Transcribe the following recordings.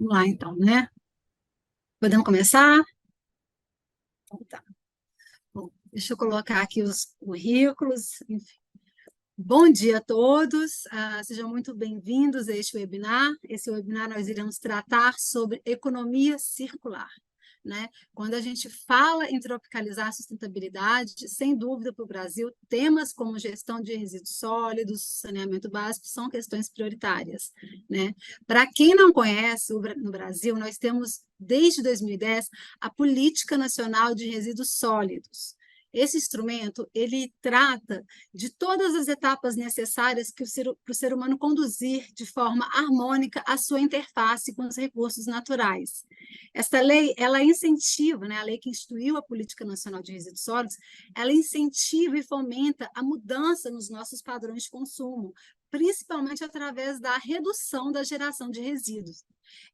Vamos lá, então, né? Podemos começar? Então, tá. Bom, deixa eu colocar aqui os currículos. Enfim. Bom dia a todos, sejam muito bem-vindos a este webinar. Esse webinar nós iremos tratar sobre economia circular. Né? Quando a gente fala em tropicalizar a sustentabilidade, sem dúvida para o Brasil, temas como gestão de resíduos sólidos, saneamento básico, são questões prioritárias. Né? Para quem não conhece, no Brasil, nós temos, desde 2010, a Política Nacional de Resíduos Sólidos. Esse instrumento, ele trata de todas as etapas necessárias para o ser humano conduzir de forma harmônica a sua interface com os recursos naturais. Essa lei, ela incentiva, né, a lei que instituiu a Política Nacional de Resíduos Sólidos, ela incentiva e fomenta a mudança nos nossos padrões de consumo, principalmente através da redução da geração de resíduos.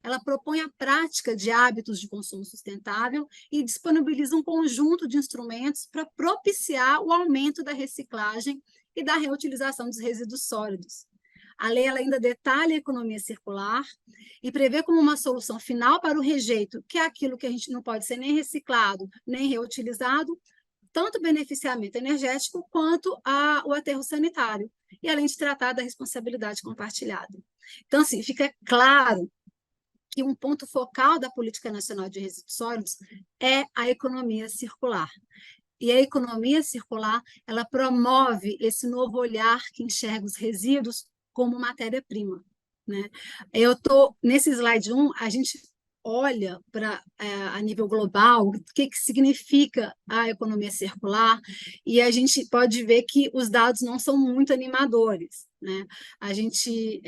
Ela propõe a prática de hábitos de consumo sustentável e disponibiliza um conjunto de instrumentos para propiciar o aumento da reciclagem e da reutilização dos resíduos sólidos. A lei ela ainda detalha a economia circular e prevê como uma solução final para o rejeito, que é aquilo que a gente não pode ser nem reciclado, nem reutilizado, tanto o beneficiamento energético quanto o aterro sanitário, e além de tratar da responsabilidade compartilhada. Então, assim, fica claro que um ponto focal da Política Nacional de Resíduos Sólidos é a economia circular. E a economia circular, ela promove esse novo olhar que enxerga os resíduos como matéria-prima. Né? Eu estou, nesse slide 1, a gente olha para a nível global o que significa a economia circular e a gente pode ver que os dados não são muito animadores. Né? A gente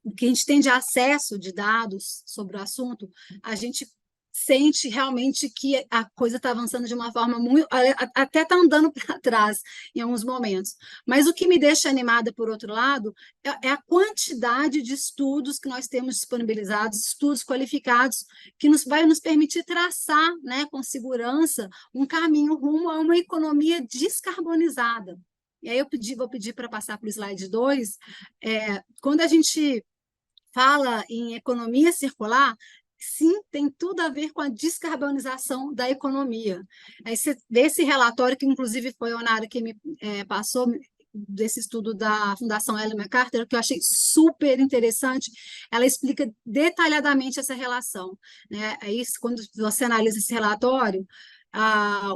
o que a gente tem de acesso de dados sobre o assunto, a gente sente realmente que a coisa está avançando de uma forma muito, até está andando para trás em alguns momentos. Mas o que me deixa animada, por outro lado, é a quantidade de estudos que nós temos disponibilizados, estudos qualificados, que vai nos permitir traçar, né, com segurança, um caminho rumo a uma economia descarbonizada. E aí vou pedir para passar para o slide 2. Quando a gente fala em economia circular, sim, tem tudo a ver com a descarbonização da economia. Aí você vê esse relatório, que inclusive foi a Onara que me passou, desse estudo da Fundação Ellen MacArthur, que eu achei super interessante, ela explica detalhadamente essa relação. Né? Aí, quando você analisa esse relatório,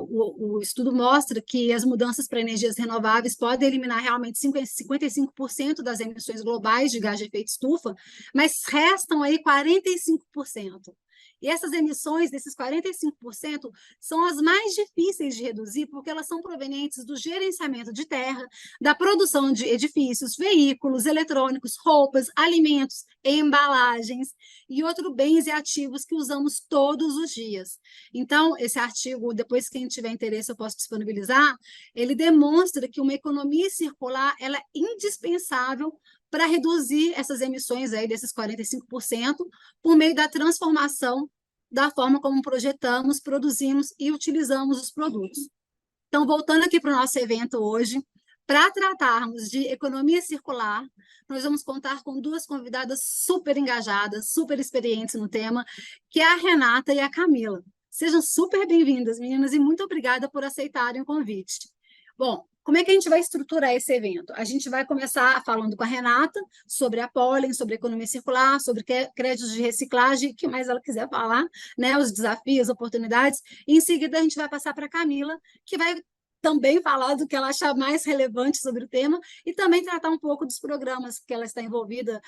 o estudo mostra que as mudanças para energias renováveis podem eliminar realmente 55% das emissões globais de gás de efeito estufa, mas restam aí 45%. E essas emissões desses 45% são as mais difíceis de reduzir, porque elas são provenientes do gerenciamento de terra, da produção de edifícios, veículos, eletrônicos, roupas, alimentos, embalagens e outros bens e ativos que usamos todos os dias. Então, esse artigo, depois quem tiver interesse eu posso disponibilizar, ele demonstra que uma economia circular ela é indispensável para reduzir essas emissões aí desses 45% por meio da transformação da forma como projetamos, produzimos e utilizamos os produtos. Então, voltando aqui para o nosso evento hoje, para tratarmos de economia circular, nós vamos contar com duas convidadas super engajadas, super experientes no tema, que é a Renata e a Camila. Sejam super bem-vindas, meninas, e muito obrigada por aceitarem o convite. Bom, como é que a gente vai estruturar esse evento? A gente vai começar falando com a Renata sobre a Pollen, sobre a economia circular, sobre créditos de reciclagem, o que mais ela quiser falar, né, os desafios, oportunidades. E em seguida, a gente vai passar para a Camila, que vai também falar do que ela achar mais relevante sobre o tema e também tratar um pouco dos programas que ela está envolvida,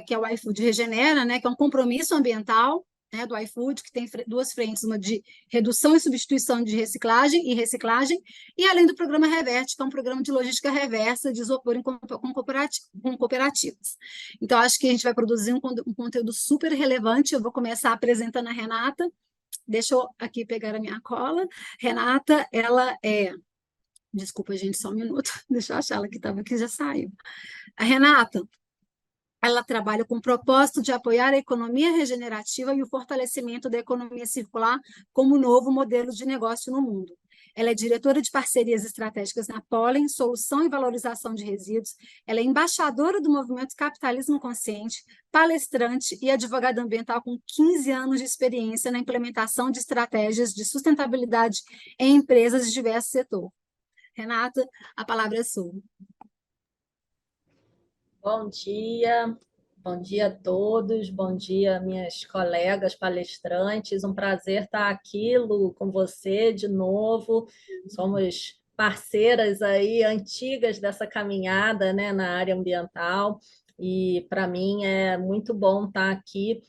que é o iFood Regenera, né, que é um compromisso ambiental, né, do iFood, que tem duas frentes, uma de redução e substituição de reciclagem, e além do programa Reverte, que é um programa de logística reversa de isopor com cooperativas. Então, acho que a gente vai produzir um conteúdo super relevante. Eu vou começar apresentando a Renata. Deixa eu aqui pegar a minha cola. Renata, ela é... Desculpa, gente, só um minuto. Deixa eu achar ela que estava aqui, já saiu. A Renata, ela trabalha com o propósito de apoiar a economia regenerativa e o fortalecimento da economia circular como novo modelo de negócio no mundo. Ela é diretora de parcerias estratégicas na Pollen, Solução e Valorização de Resíduos. Ela é embaixadora do movimento Capitalismo Consciente, palestrante e advogada ambiental com 15 anos de experiência na implementação de estratégias de sustentabilidade em empresas de diversos setores. Renata, a palavra é sua. Bom dia a todos, bom dia minhas colegas palestrantes, um prazer estar aqui, Lu, com você de novo. Somos parceiras aí antigas dessa caminhada, né, na área ambiental, e para mim é muito bom estar aqui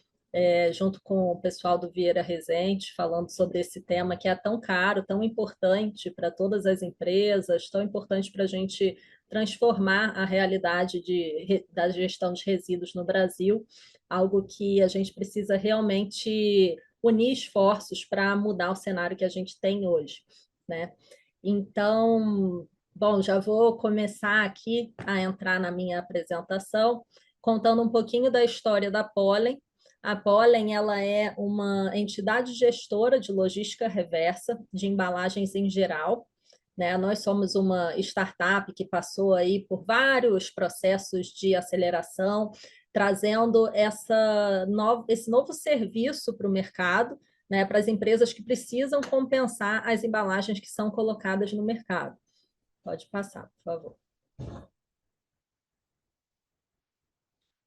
junto com o pessoal do Vieira Resente, falando sobre esse tema que é tão caro, tão importante para todas as empresas, tão importante para a gente transformar a realidade da gestão de resíduos no Brasil, algo que a gente precisa realmente unir esforços para mudar o cenário que a gente tem hoje, né? Então, bom, já vou começar aqui a entrar na minha apresentação, contando um pouquinho da história da Pollen. A Pollen, ela é uma entidade gestora de logística reversa de embalagens em geral, né? Nós somos uma startup que passou aí por vários processos de aceleração, trazendo esse novo serviço para o mercado, né? Para as empresas que precisam compensar as embalagens que são colocadas no mercado. Pode passar, por favor.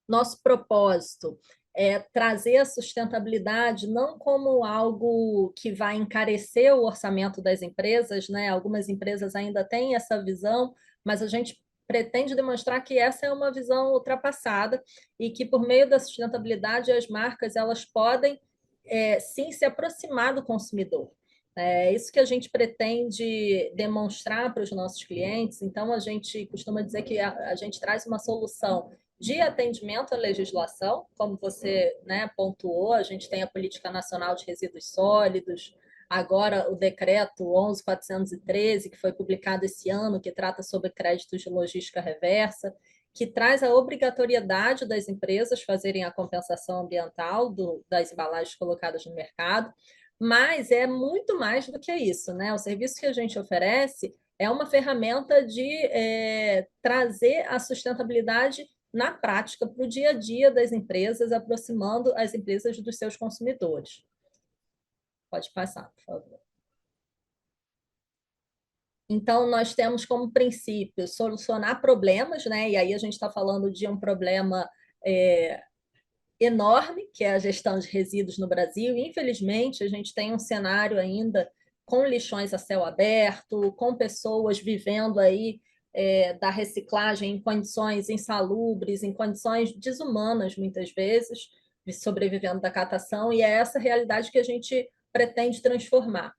Nosso propósito é trazer a sustentabilidade não como algo que vai encarecer o orçamento das empresas, né? Algumas empresas ainda têm essa visão, mas a gente pretende demonstrar que essa é uma visão ultrapassada e que por meio da sustentabilidade as marcas elas podem sim se aproximar do consumidor. É isso que a gente pretende demonstrar para os nossos clientes. Então, a gente costuma dizer que a gente traz uma solução de atendimento à legislação, como você, né, pontuou, a gente tem a Política Nacional de Resíduos Sólidos, agora o decreto 11.413, que foi publicado esse ano, que trata sobre créditos de logística reversa, que traz a obrigatoriedade das empresas fazerem a compensação ambiental das embalagens colocadas no mercado, mas é muito mais do que isso, né? O serviço que a gente oferece é uma ferramenta de trazer a sustentabilidade na prática para o dia a dia das empresas, aproximando as empresas dos seus consumidores. Pode passar, por favor. Então, nós temos como princípio solucionar problemas, né? E aí a gente está falando de um problema enorme, que é a gestão de resíduos no Brasil. Infelizmente, a gente tem um cenário ainda com lixões a céu aberto, com pessoas vivendo aí da reciclagem em condições insalubres, em condições desumanas, muitas vezes, sobrevivendo da catação, e é essa realidade que a gente pretende transformar.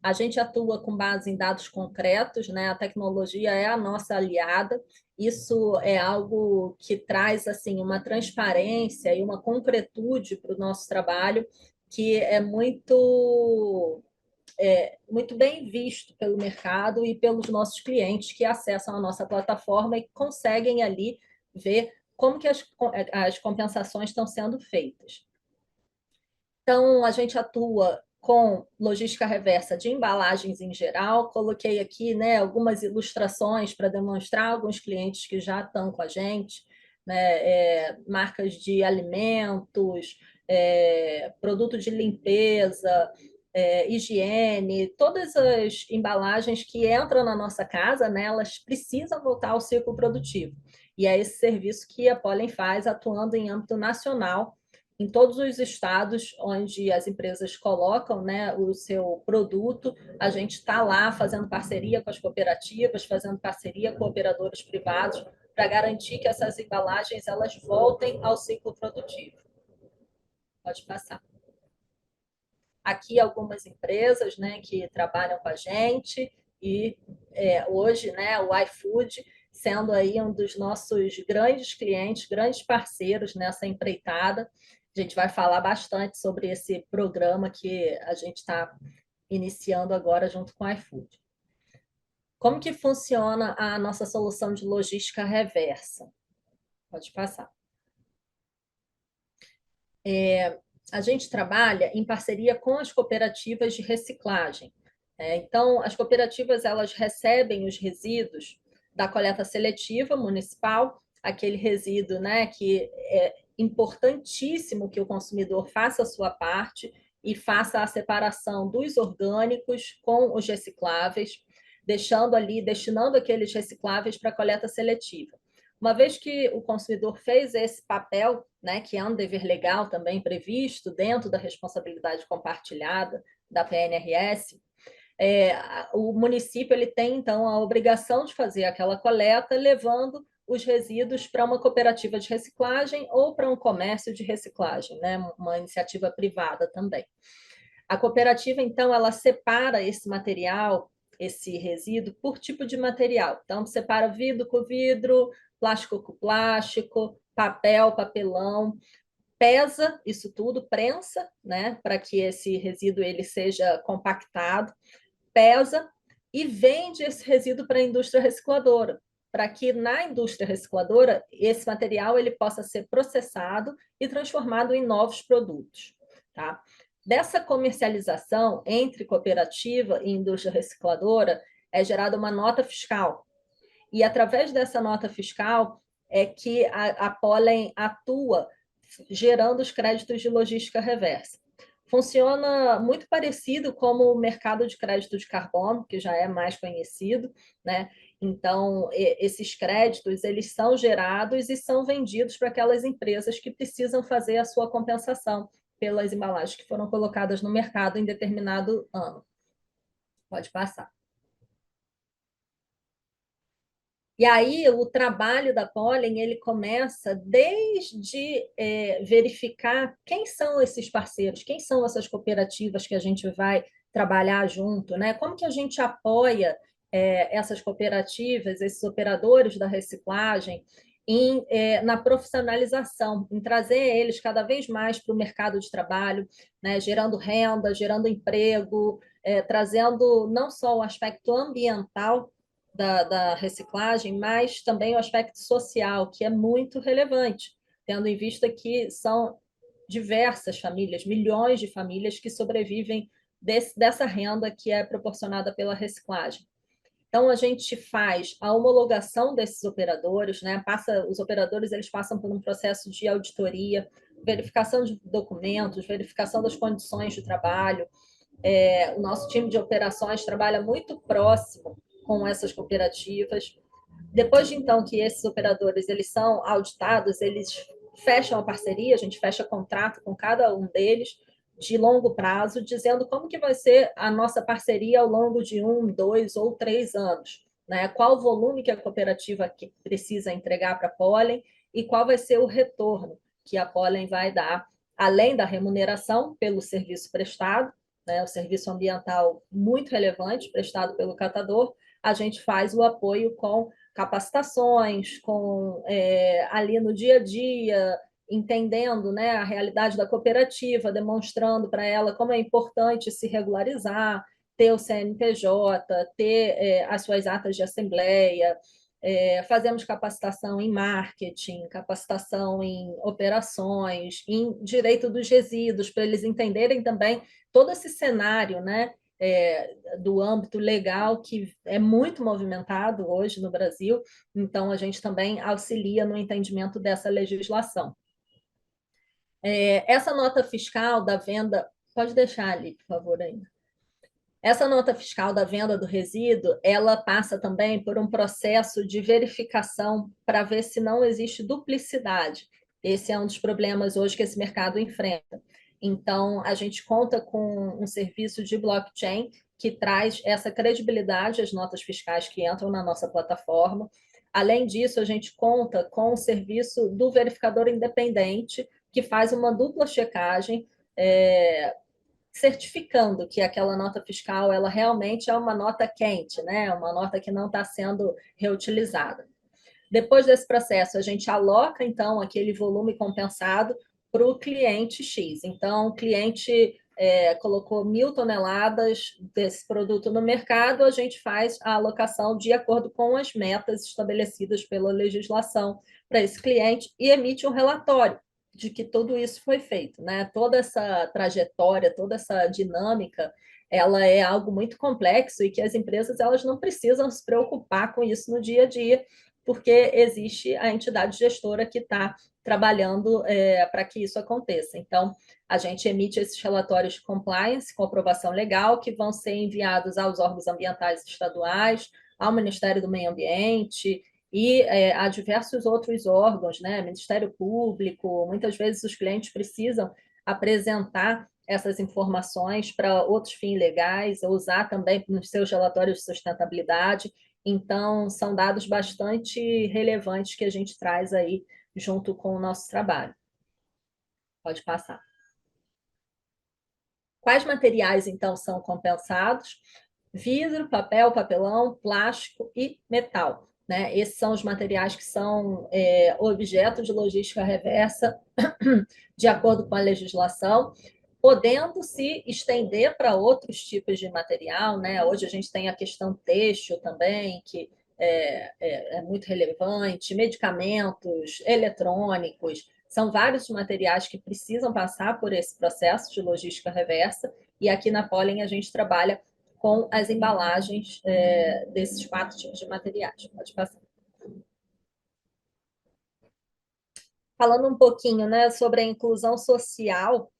A gente atua com base em dados concretos, né? A tecnologia é a nossa aliada. Isso é algo que traz assim uma transparência e uma concretude para o nosso trabalho que é muito bem visto pelo mercado e pelos nossos clientes que acessam a nossa plataforma e conseguem ali ver como que as compensações estão sendo feitas. Então, a gente atua com logística reversa de embalagens em geral. Coloquei aqui, né, algumas ilustrações para demonstrar alguns clientes que já estão com a gente, né, marcas de alimentos, produto de limpeza, higiene, todas as embalagens que entram na nossa casa, né, elas precisam voltar ao ciclo produtivo. E é esse serviço que a Pollen faz, atuando em âmbito nacional, em todos os estados onde as empresas colocam, né, o seu produto, a gente está lá fazendo parceria com as cooperativas, fazendo parceria com operadores privados para garantir que essas embalagens elas voltem ao ciclo produtivo. Pode passar. Aqui algumas empresas, né, que trabalham com a gente e hoje, né, o iFood sendo aí um dos nossos grandes clientes, grandes parceiros nessa empreitada. A gente vai falar bastante sobre esse programa que a gente está iniciando agora junto com o iFood. Como que funciona a nossa solução de logística reversa? Pode passar. A gente trabalha em parceria com as cooperativas de reciclagem. Então, as cooperativas elas recebem os resíduos da coleta seletiva municipal, aquele resíduo, né, que é importantíssimo que o consumidor faça a sua parte e faça a separação dos orgânicos com os recicláveis, deixando ali, destinando aqueles recicláveis para a coleta seletiva. Uma vez que o consumidor fez esse papel, né, que é um dever legal também previsto dentro da responsabilidade compartilhada da PNRS, o município ele tem, então, a obrigação de fazer aquela coleta, levando os resíduos para uma cooperativa de reciclagem ou para um comércio de reciclagem, né? Uma iniciativa privada também. A cooperativa, então, ela separa esse material, esse resíduo, por tipo de material. Então, separa vidro com vidro, plástico com plástico, papel, papelão, pesa isso tudo, prensa, né, para que esse resíduo ele seja compactado, pesa e vende esse resíduo para a indústria recicladora, para que na indústria recicladora esse material ele possa ser processado e transformado em novos produtos, tá? Dessa comercialização entre cooperativa e indústria recicladora é gerada uma nota fiscal. E através dessa nota fiscal é que a Pollen atua gerando os créditos de logística reversa. Funciona muito parecido como o mercado de crédito de carbono, que já é mais conhecido, né? Então, esses créditos, eles são gerados e são vendidos para aquelas empresas que precisam fazer a sua compensação pelas embalagens que foram colocadas no mercado em determinado ano. Pode passar. E aí o trabalho da Pollen ele começa desde verificar quem são esses parceiros, quem são essas cooperativas que a gente vai trabalhar junto, né? Como que a gente apoia essas cooperativas, esses operadores da reciclagem na profissionalização, em trazer eles cada vez mais para o mercado de trabalho, né? Gerando renda, gerando emprego, trazendo não só o aspecto ambiental da reciclagem, mas também o aspecto social, que é muito relevante, tendo em vista que são diversas famílias, milhões de famílias que sobrevivem dessa renda que é proporcionada pela reciclagem. Então, a gente faz a homologação desses operadores, né? Os operadores eles passam por um processo de auditoria, verificação de documentos, verificação das condições de trabalho. O nosso time de operações trabalha muito próximo com essas cooperativas. Depois de então que esses operadores eles são auditados, eles fecham a parceria, a gente fecha contrato com cada um deles de longo prazo, dizendo como que vai ser a nossa parceria ao longo de 1, 2 ou 3 anos, né? Qual o volume que a cooperativa precisa entregar para a Pollen e qual vai ser o retorno que a Pollen vai dar, além da remuneração pelo serviço prestado, né? O serviço ambiental muito relevante prestado pelo catador, a gente faz o apoio com capacitações, ali no dia a dia, entendendo, né, a realidade da cooperativa, demonstrando para ela como é importante se regularizar, ter o CNPJ, ter as suas atas de assembleia, fazemos capacitação em marketing, capacitação em operações, em direito dos resíduos, para eles entenderem também todo esse cenário, né, do âmbito legal que é muito movimentado hoje no Brasil, então a gente também auxilia no entendimento dessa legislação. Essa nota fiscal da venda, pode deixar ali, por favor, ainda. Essa nota fiscal da venda do resíduo, ela passa também por um processo de verificação para ver se não existe duplicidade. Esse é um dos problemas hoje que esse mercado enfrenta. Então, a gente conta com um serviço de blockchain que traz essa credibilidade às notas fiscais que entram na nossa plataforma. Além disso, a gente conta com o serviço do verificador independente, que faz uma dupla checagem, certificando que aquela nota fiscal ela realmente é uma nota quente, né? Uma nota que não está sendo reutilizada. Depois desse processo, a gente aloca, então, aquele volume compensado para o cliente X. Então, o cliente colocou 1.000 toneladas desse produto no mercado, a gente faz a alocação de acordo com as metas estabelecidas pela legislação para esse cliente e emite um relatório de que tudo isso foi feito, né? Toda essa trajetória, toda essa dinâmica, ela é algo muito complexo e que as empresas elas não precisam se preocupar com isso no dia a dia, porque existe a entidade gestora que está trabalhando para que isso aconteça. Então, a gente emite esses relatórios de compliance com aprovação legal, que vão ser enviados aos órgãos ambientais estaduais, ao Ministério do Meio Ambiente e há diversos outros órgãos, né? Ministério Público, muitas vezes os clientes precisam apresentar essas informações para outros fins legais, ou usar também nos seus relatórios de sustentabilidade. Então, são dados bastante relevantes que a gente traz aí junto com o nosso trabalho. Pode passar. Quais materiais, então, são compensados? Vidro, papel, papelão, plástico e metal. Né? Esses são os materiais que são objeto de logística reversa, de acordo com a legislação, podendo se estender para outros tipos de material. Né? Hoje a gente tem a questão têxtil também, que é muito relevante, medicamentos, eletrônicos, são vários materiais que precisam passar por esse processo de logística reversa, e aqui na Pollen a gente trabalha com as embalagens desses 4 tipos de materiais. Pode passar. Falando um pouquinho, né, sobre a inclusão social,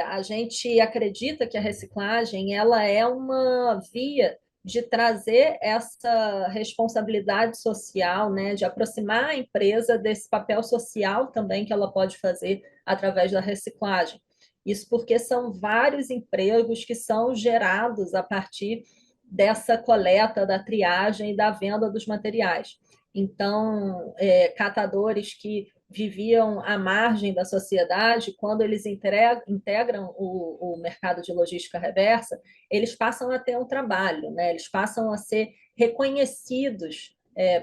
a gente acredita que a reciclagem ela é uma via de trazer essa responsabilidade social, né, de aproximar a empresa desse papel social também que ela pode fazer através da reciclagem. Isso porque são vários empregos que são gerados a partir dessa coleta, da triagem e da venda dos materiais. Então, catadores que viviam à margem da sociedade, quando eles integram o mercado de logística reversa, eles passam a ter um trabalho, né? Eles passam a ser reconhecidos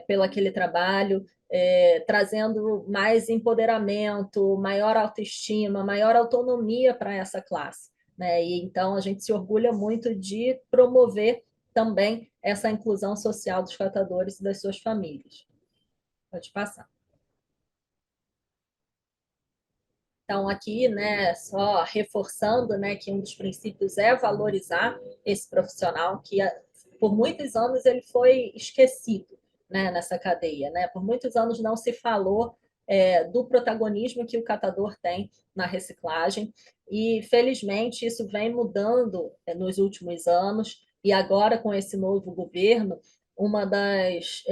pelo aquele trabalho, trazendo mais empoderamento, maior autoestima, maior autonomia para essa classe. Né? E então a gente se orgulha muito de promover também essa inclusão social dos catadores e das suas famílias. Pode passar. Então, aqui, né, só reforçando, né, que um dos princípios é valorizar esse profissional que, por muitos anos, ele foi esquecido, né, nessa cadeia. Né? Por muitos anos não se falou do protagonismo que o catador tem na reciclagem e, felizmente, isso vem mudando nos últimos anos e agora, com esse novo governo, uma das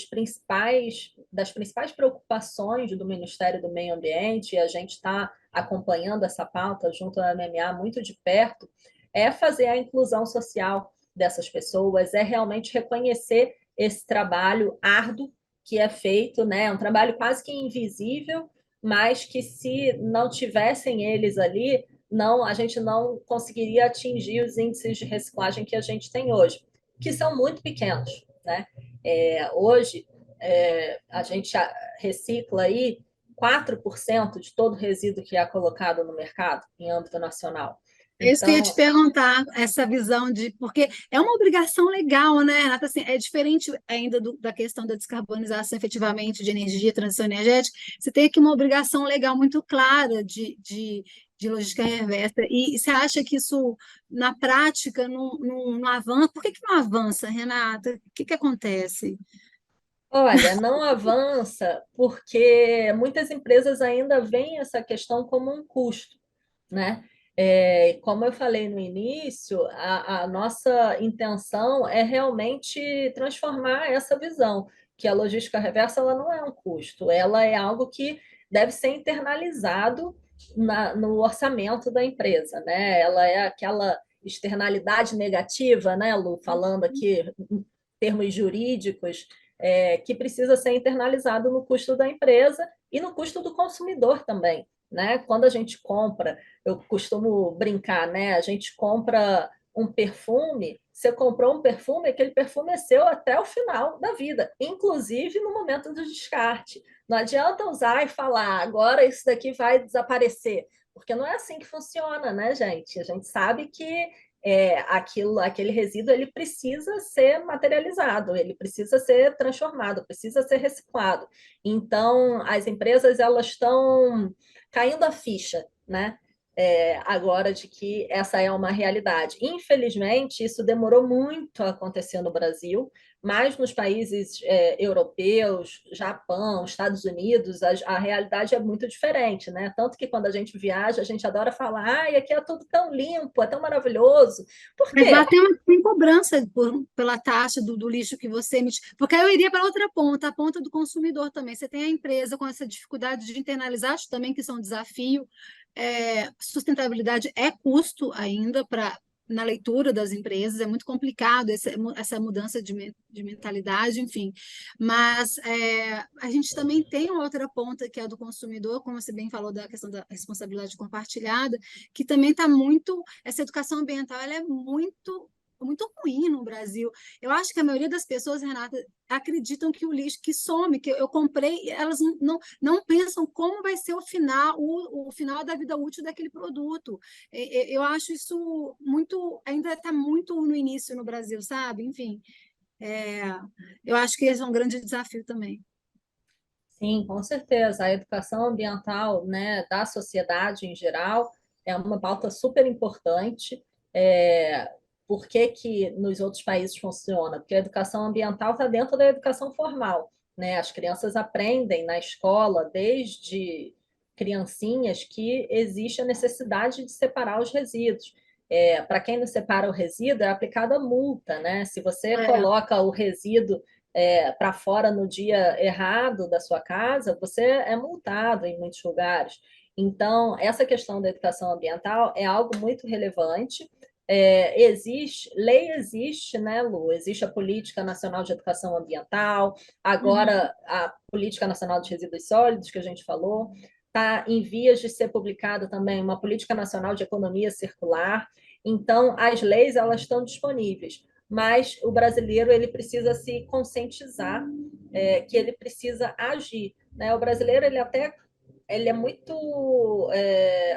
principais preocupações do Ministério do Meio Ambiente, e a gente está acompanhando essa pauta junto à MMA muito de perto, é fazer a inclusão social dessas pessoas, é realmente reconhecer esse trabalho árduo que é feito, né? É um trabalho quase que invisível, mas que se não tivessem eles ali, não, a gente não conseguiria atingir os índices de reciclagem que a gente tem hoje, que são muito pequenos. Né? Hoje, a gente recicla aí 4% de todo resíduo que é colocado no mercado em âmbito nacional. É isso que eu ia te Então, perguntar, essa visão de. Porque é uma obrigação legal, né, Renata? Assim, é diferente ainda da questão da descarbonização efetivamente de energia, transição energética. Você tem aqui uma obrigação legal muito clara de logística reversa. E você acha que isso, na prática, não avança? Por que não avança, Renata? O que acontece? olha, não avança porque muitas empresas ainda veem essa questão como um custo, né? Como eu falei no início, a nossa intenção é realmente transformar essa visão, que a logística reversa ela não é um custo, ela é algo que deve ser internalizado no orçamento da empresa, né? Ela é aquela externalidade negativa, né, Lu, falando aqui em termos jurídicos, que precisa ser internalizado no custo da empresa e no custo do consumidor também. Né? Quando a gente compra, eu costumo brincar, né? A gente compra um perfume, você comprou um perfume, aquele perfume é seu até o final da vida, inclusive no momento do descarte. Não adianta usar e falar, agora isso daqui vai desaparecer, porque não é assim que funciona, né, gente? A gente sabe que aquele resíduo ele precisa ser materializado, ele precisa ser transformado, precisa ser reciclado. Então, as empresas elas estão caindo a ficha, né? Agora de que essa é uma realidade. Infelizmente, isso demorou muito a acontecer no Brasil, mas nos países europeus, Japão, Estados Unidos, a realidade é muito diferente, né? Tanto que quando a gente viaja, a gente adora falar, ai, aqui é tudo tão limpo, é tão maravilhoso. Por Mas lá quê? tem cobrança pela taxa do lixo que você emite. Porque aí eu iria para outra ponta, a ponta do consumidor também. Você tem a empresa com essa dificuldade de internalizar, acho também que isso é um desafio. Sustentabilidade é custo ainda na leitura das empresas, é muito complicado essa mudança de mentalidade, enfim. Mas a gente também tem uma outra ponta, que é a do consumidor, como você bem falou da questão da responsabilidade compartilhada, que também está muito, essa educação ambiental ela é muito ruim no Brasil. Eu acho que a maioria das pessoas, Renata, acreditam que o lixo que some, que eu comprei, elas não pensam como vai ser o final da vida útil daquele produto. Eu acho isso muito, ainda está muito no início no Brasil, sabe? Enfim, é, eu acho que esse é um grande desafio também. Sim, com certeza. A educação ambiental, né, da sociedade em geral é uma pauta super importante. É, por que que nos outros países funciona? Porque a educação ambiental está dentro da educação formal, né? As crianças aprendem na escola, desde criancinhas, que existe a necessidade de separar os resíduos. Para quem não separa o resíduo, é aplicada multa, né? Se você É, coloca o resíduo para fora no dia errado da sua casa, você é multado em muitos lugares. Então, essa questão da educação ambiental é algo muito relevante. Lei existe, né, Lu? Existe a Política Nacional de Educação Ambiental, uhum, agora a Política Nacional de Resíduos Sólidos, que a gente falou, está em vias de ser publicada também uma Política Nacional de Economia Circular. Então, as leis elas estão disponíveis, mas o brasileiro ele precisa se conscientizar que ele precisa agir, né? O brasileiro ele é muito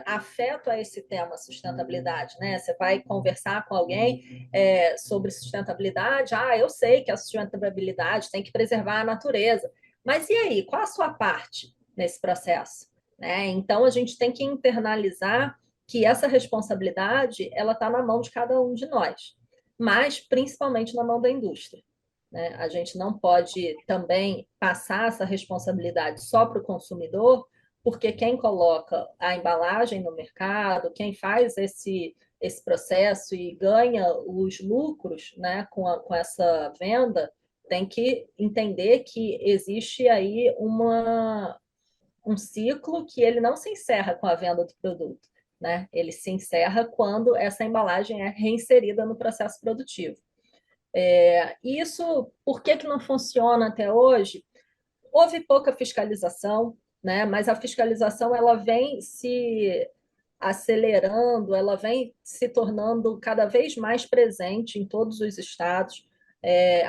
afeto a esse tema sustentabilidade, né? Você vai conversar com alguém sobre sustentabilidade, eu sei que a sustentabilidade tem que preservar a natureza, mas e aí, qual a sua parte nesse processo? Né? Então a gente tem que internalizar que essa responsabilidade ela está na mão de cada um de nós, mas principalmente na mão da indústria. Né? A gente não pode também passar essa responsabilidade só para o consumidor, porque quem coloca a embalagem no mercado, quem faz esse processo e ganha os lucros, né, com essa venda, tem que entender que existe aí um ciclo que ele não se encerra com a venda do produto. Né? Ele se encerra quando essa embalagem é reinserida no processo produtivo. Isso, por que não funciona até hoje? Houve pouca fiscalização, né? Mas a fiscalização ela vem se acelerando, ela vem se tornando cada vez mais presente em todos os estados.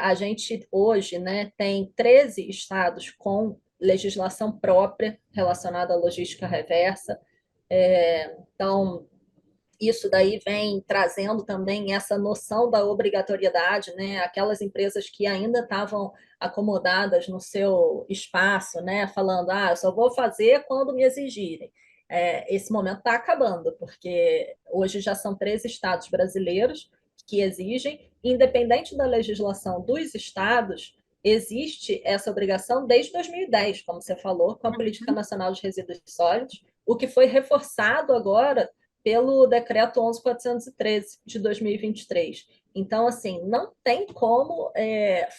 A gente hoje, né, tem 13 estados com legislação própria relacionada à logística reversa. Então, isso daí vem trazendo também essa noção da obrigatoriedade, né? Aquelas empresas que ainda estavam acomodadas no seu espaço, né? Falando, eu só vou fazer quando me exigirem. Esse momento está acabando, porque hoje já são 13 estados brasileiros que exigem, independente da legislação dos estados, existe essa obrigação desde 2010, como você falou, com a Política uhum. Nacional de Resíduos Sólidos, o que foi reforçado agora pelo decreto 11.413 de 2023. Então, assim, não tem como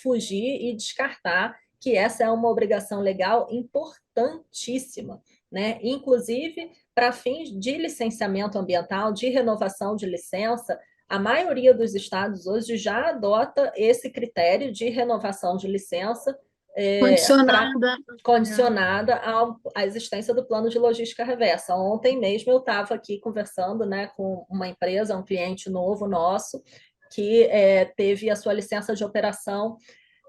fugir e descartar que essa é uma obrigação legal importantíssima, né? Inclusive para fins de licenciamento ambiental, de renovação de licença, a maioria dos estados hoje já adota esse critério de renovação de licença para Condicionada. condicionada à existência do plano de logística reversa. Ontem mesmo eu estava aqui conversando, né, com uma empresa, um cliente novo nosso, que teve a sua licença de operação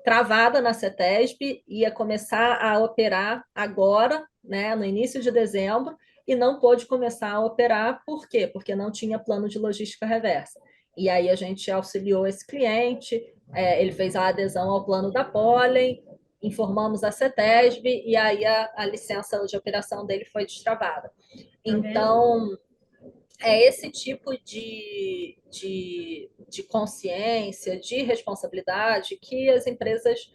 travada na CETESB, ia começar a operar agora, né, no início de dezembro, e não pôde começar a operar, por quê? Porque não tinha plano de logística reversa. E aí a gente auxiliou esse cliente, ele fez a adesão ao plano da Pollen, informamos a CETESB e aí a licença de operação dele foi destravada. Tá vendo? Então, é esse tipo de consciência, de responsabilidade que as empresas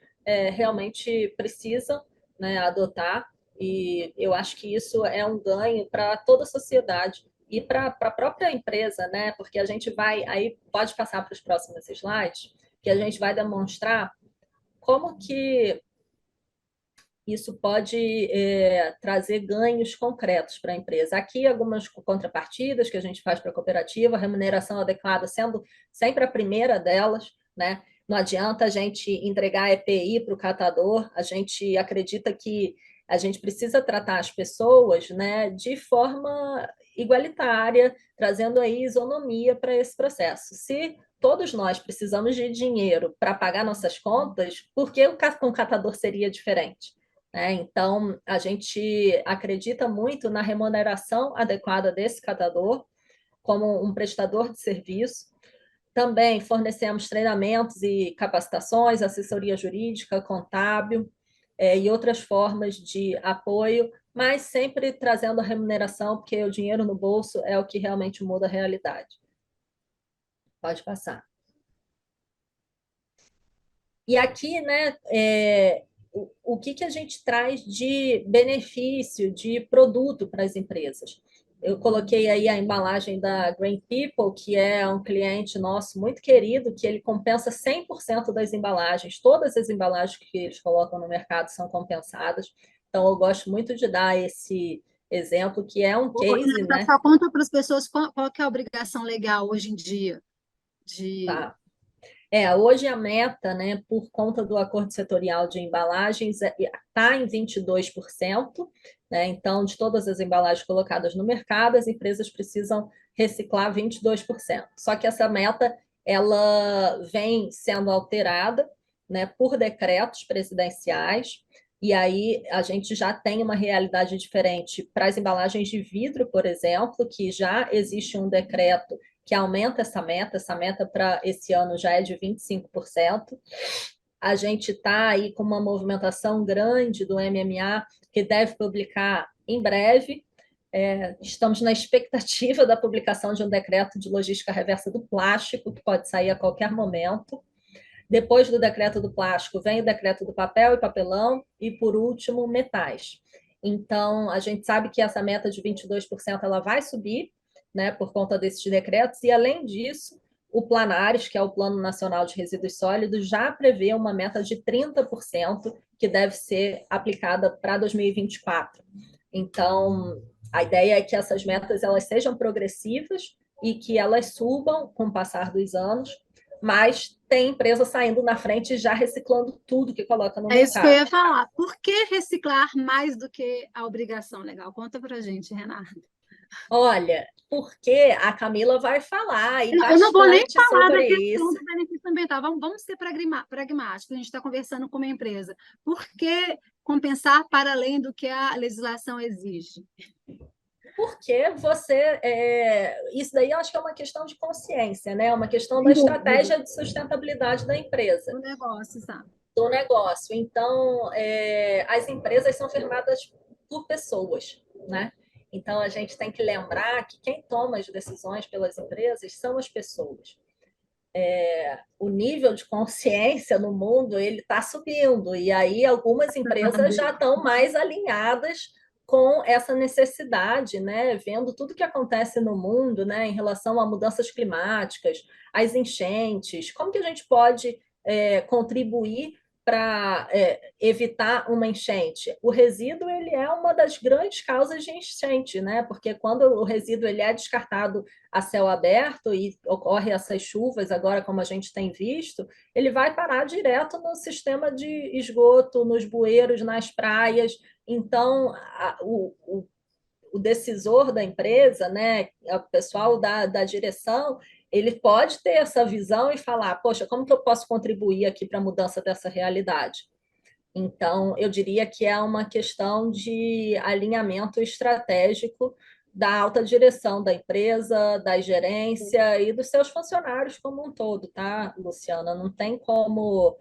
realmente precisam, né, adotar, e eu acho que isso é um ganho para toda a sociedade e para a própria empresa, né, porque a gente vai, aí pode passar para os próximos slides, que a gente vai demonstrar como que isso pode trazer ganhos concretos para a empresa. Aqui, algumas contrapartidas que a gente faz para a cooperativa, remuneração adequada sendo sempre a primeira delas, né? Não adianta a gente entregar EPI para o catador, a gente acredita que a gente precisa tratar as pessoas, né, de forma igualitária, trazendo aí isonomia para esse processo. Se todos nós precisamos de dinheiro para pagar nossas contas, por que com o catador seria diferente? Então, a gente acredita muito na remuneração adequada desse catador como um prestador de serviço. Também fornecemos treinamentos e capacitações, assessoria jurídica, contábil e outras formas de apoio, mas sempre trazendo a remuneração, porque o dinheiro no bolso é o que realmente muda a realidade. Pode passar. E aqui, né, o que a gente traz de benefício, de produto para as empresas? Eu coloquei aí a embalagem da Green People, que é um cliente nosso muito querido, que ele compensa 100% das embalagens. Todas as embalagens que eles colocam no mercado são compensadas. Então, eu gosto muito de dar esse exemplo, que é um Ô, case, Renata, né? só conta para as pessoas qual que é a obrigação legal hoje em dia de Tá. Hoje a meta, né, por conta do acordo setorial de embalagens, está em 22%, né? Então, de todas as embalagens colocadas no mercado, as empresas precisam reciclar 22%. Só que essa meta ela vem sendo alterada, né, por decretos presidenciais, e aí a gente já tem uma realidade diferente para as embalagens de vidro, por exemplo, que já existe um decreto que aumenta essa meta para esse ano já é de 25%. A gente está aí com uma movimentação grande do MMA, que deve publicar em breve. Estamos na expectativa da publicação de um decreto de logística reversa do plástico, que pode sair a qualquer momento. Depois do decreto do plástico, vem o decreto do papel e papelão, e, por último, metais. Então, a gente sabe que essa meta de 22% ela vai subir, né, por conta desses decretos, e, além disso, o Planares, que é o Plano Nacional de Resíduos Sólidos, já prevê uma meta de 30% que deve ser aplicada para 2024. Então, a ideia é que essas metas elas sejam progressivas e que elas subam com o passar dos anos, mas tem empresa saindo na frente já reciclando tudo que coloca no É isso que eu mercado. ia falar. Por que reciclar mais do que a obrigação legal? Conta para a gente, Renata. Olha, porque a Camila vai falar aí Eu não vou nem bastante falar da sobre questão isso. do benefício ambiental. Vamos ser pragmáticos. A gente está conversando com uma empresa. Por que compensar para além do que a legislação exige? Porque isso daí eu acho que é uma questão de consciência, né? É uma questão da Sem dúvida. estratégia de sustentabilidade da empresa, O negócio, sabe? do negócio. Então, as empresas são firmadas por pessoas, né? Então, a gente tem que lembrar que quem toma as decisões pelas empresas são as pessoas. O nível de consciência no mundo ele está subindo e aí algumas empresas já estão mais alinhadas com essa necessidade, né? Vendo tudo que acontece no mundo, né? Em relação a mudanças climáticas, às enchentes, como que a gente pode contribuir para evitar uma enchente? O resíduo ele é uma das grandes causas de enchente, né? Porque quando o resíduo ele é descartado a céu aberto e ocorre essas chuvas agora, como a gente tem visto, ele vai parar direto no sistema de esgoto, nos bueiros, nas praias. Então, o decisor da empresa, né, o pessoal da direção, ele pode ter essa visão e falar, poxa, como que eu posso contribuir aqui para a mudança dessa realidade? Então, eu diria que é uma questão de alinhamento estratégico da alta direção da empresa, da gerência e dos seus funcionários como um todo, tá, Luciana? Não tem como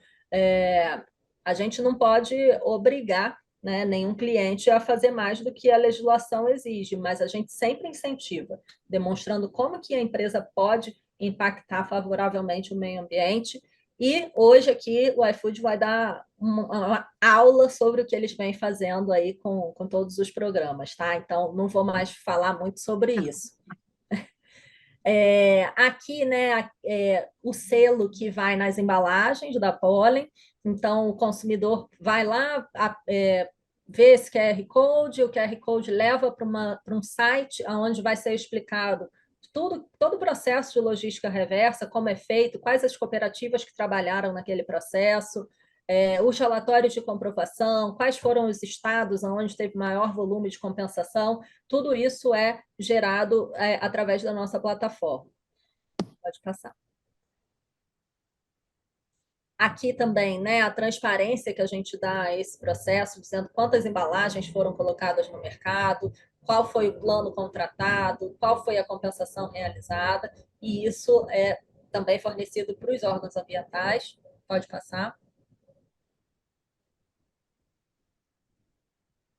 A gente não pode obrigar, né, nenhum cliente a fazer mais do que a legislação exige, mas a gente sempre incentiva, demonstrando como que a empresa pode impactar favoravelmente o meio ambiente. E hoje aqui o iFood vai dar uma aula sobre o que eles vêm fazendo aí com todos os programas, tá? Então, não vou mais falar muito sobre isso. Aqui, né, o selo que vai nas embalagens da Pólen, então o consumidor vai lá, vê esse QR Code, o QR Code leva para um site onde vai ser explicado todo o processo de logística reversa, como é feito, quais as cooperativas que trabalharam naquele processo, os relatórios de comprovação, quais foram os estados onde teve maior volume de compensação, tudo isso é gerado através da nossa plataforma. Pode passar. Aqui também, né, a transparência que a gente dá a esse processo, dizendo quantas embalagens foram colocadas no mercado, qual foi o plano contratado, qual foi a compensação realizada, e isso é também fornecido para os órgãos ambientais. Pode passar.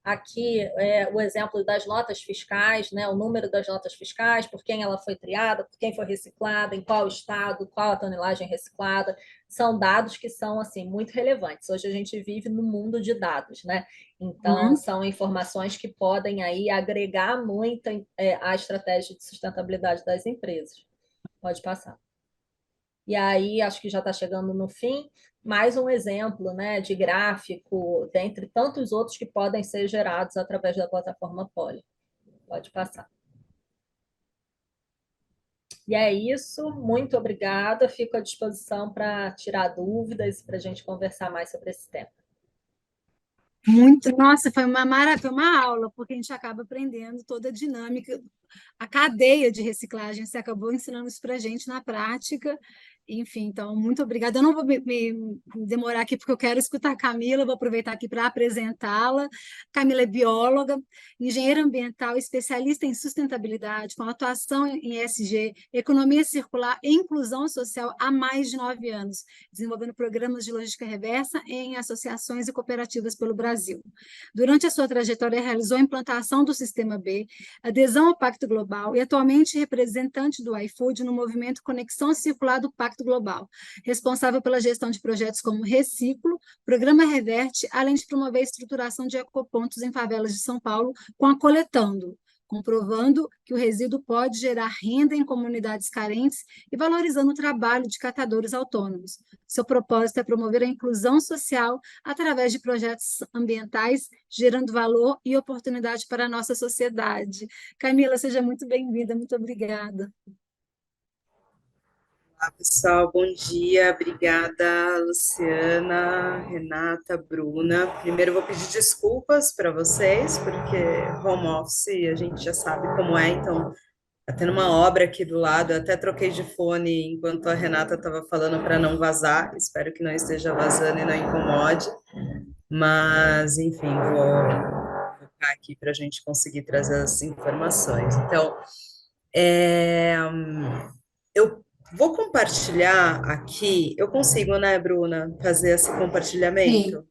Aqui é o exemplo das notas fiscais, né? O número das notas fiscais, por quem ela foi triada, por quem foi reciclada, em qual estado, qual a tonelagem reciclada. São dados que são assim muito relevantes. Hoje a gente vive no mundo de dados, né? Então, são informações que podem aí agregar muito à estratégia de sustentabilidade das empresas. Pode passar. E aí, acho que já está chegando no fim, mais um exemplo, né, de gráfico, dentre tantos outros que podem ser gerados através da plataforma Poly. Pode passar. E é isso, muito obrigada, fico à disposição para tirar dúvidas, para a gente conversar mais sobre esse tema. Muito, nossa, foi uma maravilha, foi uma aula, porque a gente acaba aprendendo toda a dinâmica, a cadeia de reciclagem. Você acabou ensinando isso para a gente na prática. Enfim, então, muito obrigada. Eu não vou me demorar aqui, porque eu quero escutar a Camila, vou aproveitar aqui para apresentá-la. Camila é bióloga, engenheira ambiental, especialista em sustentabilidade, com atuação em ESG, economia circular e inclusão social há mais de 9 anos, desenvolvendo programas de logística reversa em associações e cooperativas pelo Brasil. Durante a sua trajetória, realizou a implantação do Sistema B, adesão ao Pacto Global e atualmente representante do iFood no movimento Conexão Circular do Pacto Global, responsável pela gestão de projetos como Reciclo, Programa Reverte, além de promover a estruturação de ecopontos em favelas de São Paulo com a Coletando, comprovando que o resíduo pode gerar renda em comunidades carentes e valorizando o trabalho de catadores autônomos. Seu propósito é promover a inclusão social através de projetos ambientais, gerando valor e oportunidade para a nossa sociedade. Camila, seja muito bem-vinda, muito obrigada. Olá, pessoal, bom dia. Obrigada, Luciana, Renata, Bruna. Primeiro, eu vou pedir desculpas para vocês, porque home office a gente já sabe como é, então tá tendo uma obra aqui do lado. Eu até troquei de fone enquanto a Renata estava falando para não vazar. Espero que não esteja vazando e não incomode. Mas, enfim, vou ficar aqui para a gente conseguir trazer as informações. Então, eu vou compartilhar aqui. Eu consigo, né, Bruna, fazer esse Sim, compartilhamento?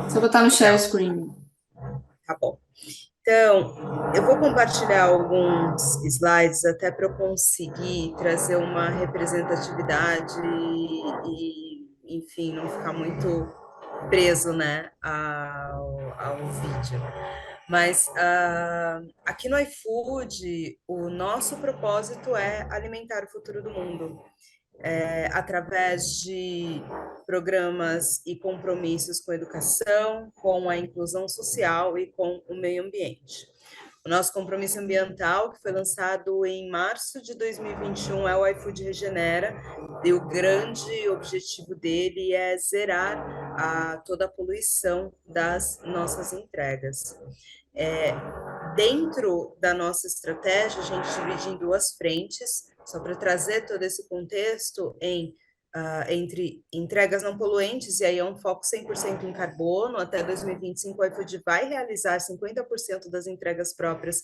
só botar no share Legal, screen. tá bom. Então, eu vou compartilhar alguns slides até para eu conseguir trazer uma representatividade enfim, não ficar muito preso, né, ao vídeo. Mas aqui no iFood, o nosso propósito é alimentar o futuro do mundo, através de programas e compromissos com a educação, com a inclusão social e com o meio ambiente. O nosso compromisso ambiental, que foi lançado em março de 2021, é o iFood Regenera, e o grande objetivo dele é zerar toda a poluição das nossas entregas. Dentro da nossa estratégia, a gente divide em duas frentes, só para trazer todo esse contexto entre entregas não poluentes, e aí é um foco 100% em carbono. Até 2025, o iFood vai realizar 50% das entregas próprias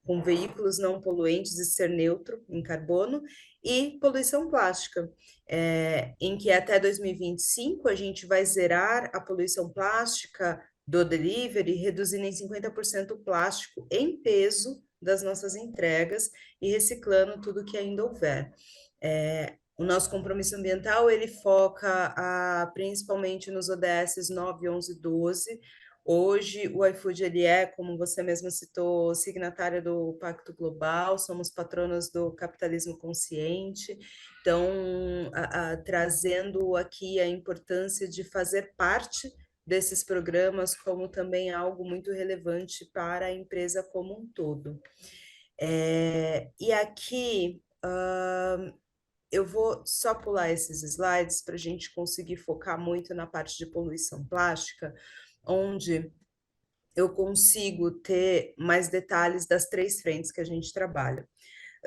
com veículos não poluentes e ser neutro em carbono, e poluição plástica, em que até 2025 a gente vai zerar a poluição plástica do delivery, reduzindo em 50% o plástico em peso das nossas entregas e reciclando tudo que ainda houver. O nosso compromisso ambiental, ele foca principalmente nos ODS 9, 11, 12. Hoje, o iFood, ele como você mesma citou, signatária do Pacto Global, somos patronas do capitalismo consciente, então, trazendo aqui a importância de fazer parte desses programas como também algo muito relevante para a empresa como um todo. E aqui, eu vou só pular esses slides para a gente conseguir focar muito na parte de poluição plástica, onde eu consigo ter mais detalhes das 3 frentes que a gente trabalha.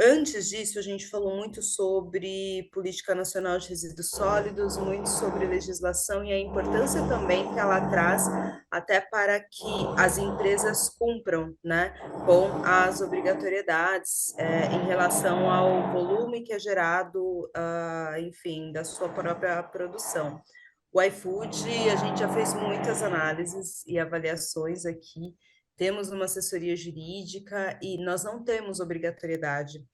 Antes disso, a gente falou muito sobre política nacional de resíduos sólidos, muito sobre legislação e a importância também que ela traz até para que as empresas cumpram, né, com as obrigatoriedades em relação ao volume que é gerado, enfim, da sua própria produção. O iFood, a gente já fez muitas análises e avaliações aqui, temos uma assessoria jurídica e nós não temos obrigatoriedade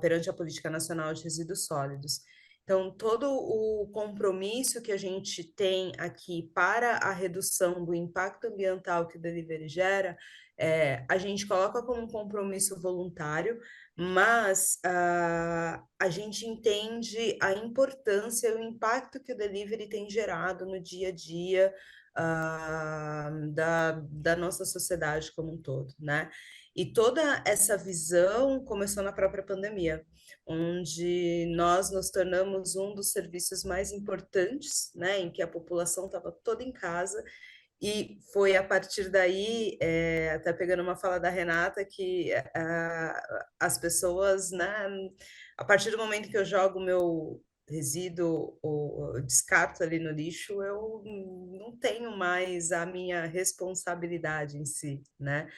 perante a Política Nacional de Resíduos Sólidos. Então, todo o compromisso que a gente tem aqui para a redução do impacto ambiental que o delivery gera, a gente coloca como um compromisso voluntário, mas a gente entende a importância e o impacto que o delivery tem gerado no dia a dia da nossa sociedade como um todo, né? E toda essa visão começou na própria pandemia, onde nós nos tornamos um dos serviços mais importantes, né, em que a população estava toda em casa, e foi a partir daí, até pegando uma fala da Renata, que as pessoas, né, a partir do momento que eu jogo o meu resíduo ou descarto ali no lixo, eu não tenho mais a minha responsabilidade em si, né?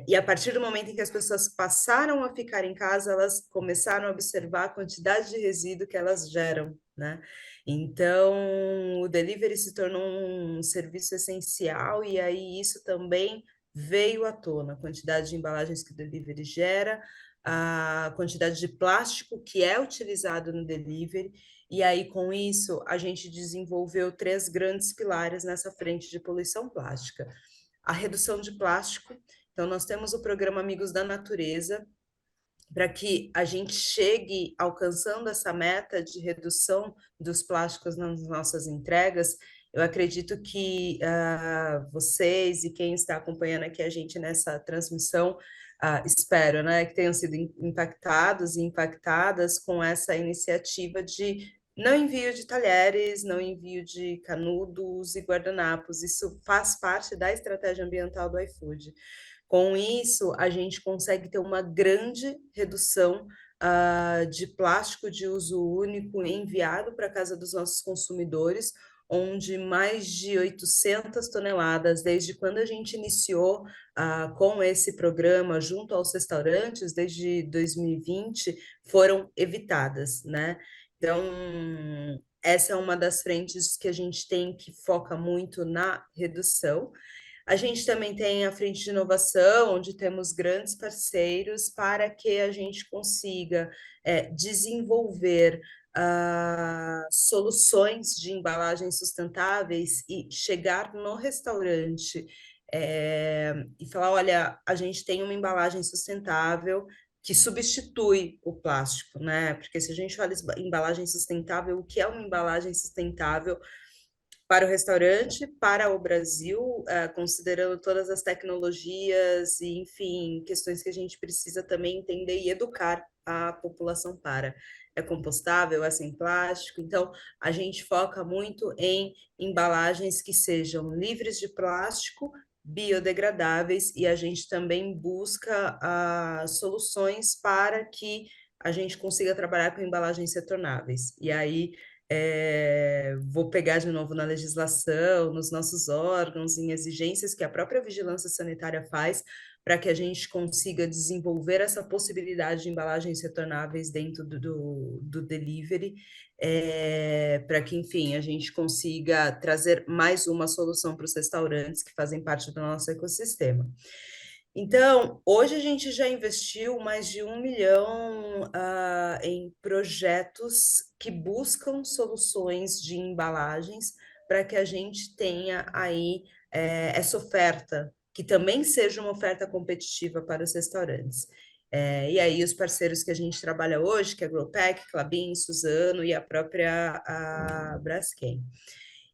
E a partir do momento em que as pessoas passaram a ficar em casa, elas começaram a observar a quantidade de resíduo que elas geram, né? Então, o delivery se tornou um serviço essencial e aí isso também veio à tona, a quantidade de embalagens que o delivery gera, a quantidade de plástico que é utilizado no delivery, e aí com isso a gente desenvolveu 3 grandes pilares nessa frente de poluição plástica. A redução de plástico, então nós temos o programa Amigos da Natureza, para que a gente chegue alcançando essa meta de redução dos plásticos nas nossas entregas. Eu acredito que vocês e quem está acompanhando aqui a gente nessa transmissão, espero, né, que tenham sido impactados e impactadas com essa iniciativa de não envio de talheres, não envio de canudos e guardanapos. Isso faz parte da estratégia ambiental do iFood. Com isso, a gente consegue ter uma grande redução de plástico de uso único enviado para a casa dos nossos consumidores, onde mais de 800 toneladas, desde quando a gente iniciou com esse programa junto aos restaurantes, desde 2020, foram evitadas, né? Então, essa é uma das frentes que a gente tem que foca muito na redução. A gente também tem a frente de inovação, onde temos grandes parceiros para que a gente consiga desenvolver soluções de embalagens sustentáveis e chegar no restaurante e falar, olha, a gente tem uma embalagem sustentável que substitui o plástico, né? Porque se a gente fala em embalagem sustentável, o que é uma embalagem sustentável para o restaurante, para o Brasil, considerando todas as tecnologias e, enfim, questões que a gente precisa também entender e educar a população para. É compostável, é sem plástico, então a gente foca muito em embalagens que sejam livres de plástico, biodegradáveis, e a gente também busca soluções para que a gente consiga trabalhar com embalagens retornáveis. E aí vou pegar de novo na legislação, nos nossos órgãos, em exigências que a própria vigilância sanitária faz, para que a gente consiga desenvolver essa possibilidade de embalagens retornáveis dentro do delivery, para que, enfim, a gente consiga trazer mais uma solução para os restaurantes que fazem parte do nosso ecossistema. Então, hoje a gente já investiu mais de 1 milhão em projetos que buscam soluções de embalagens para que a gente tenha aí essa oferta, que também seja uma oferta competitiva para os restaurantes. E aí os parceiros que a gente trabalha hoje, que é a Growpack, Klabin, Suzano e a própria Braskem.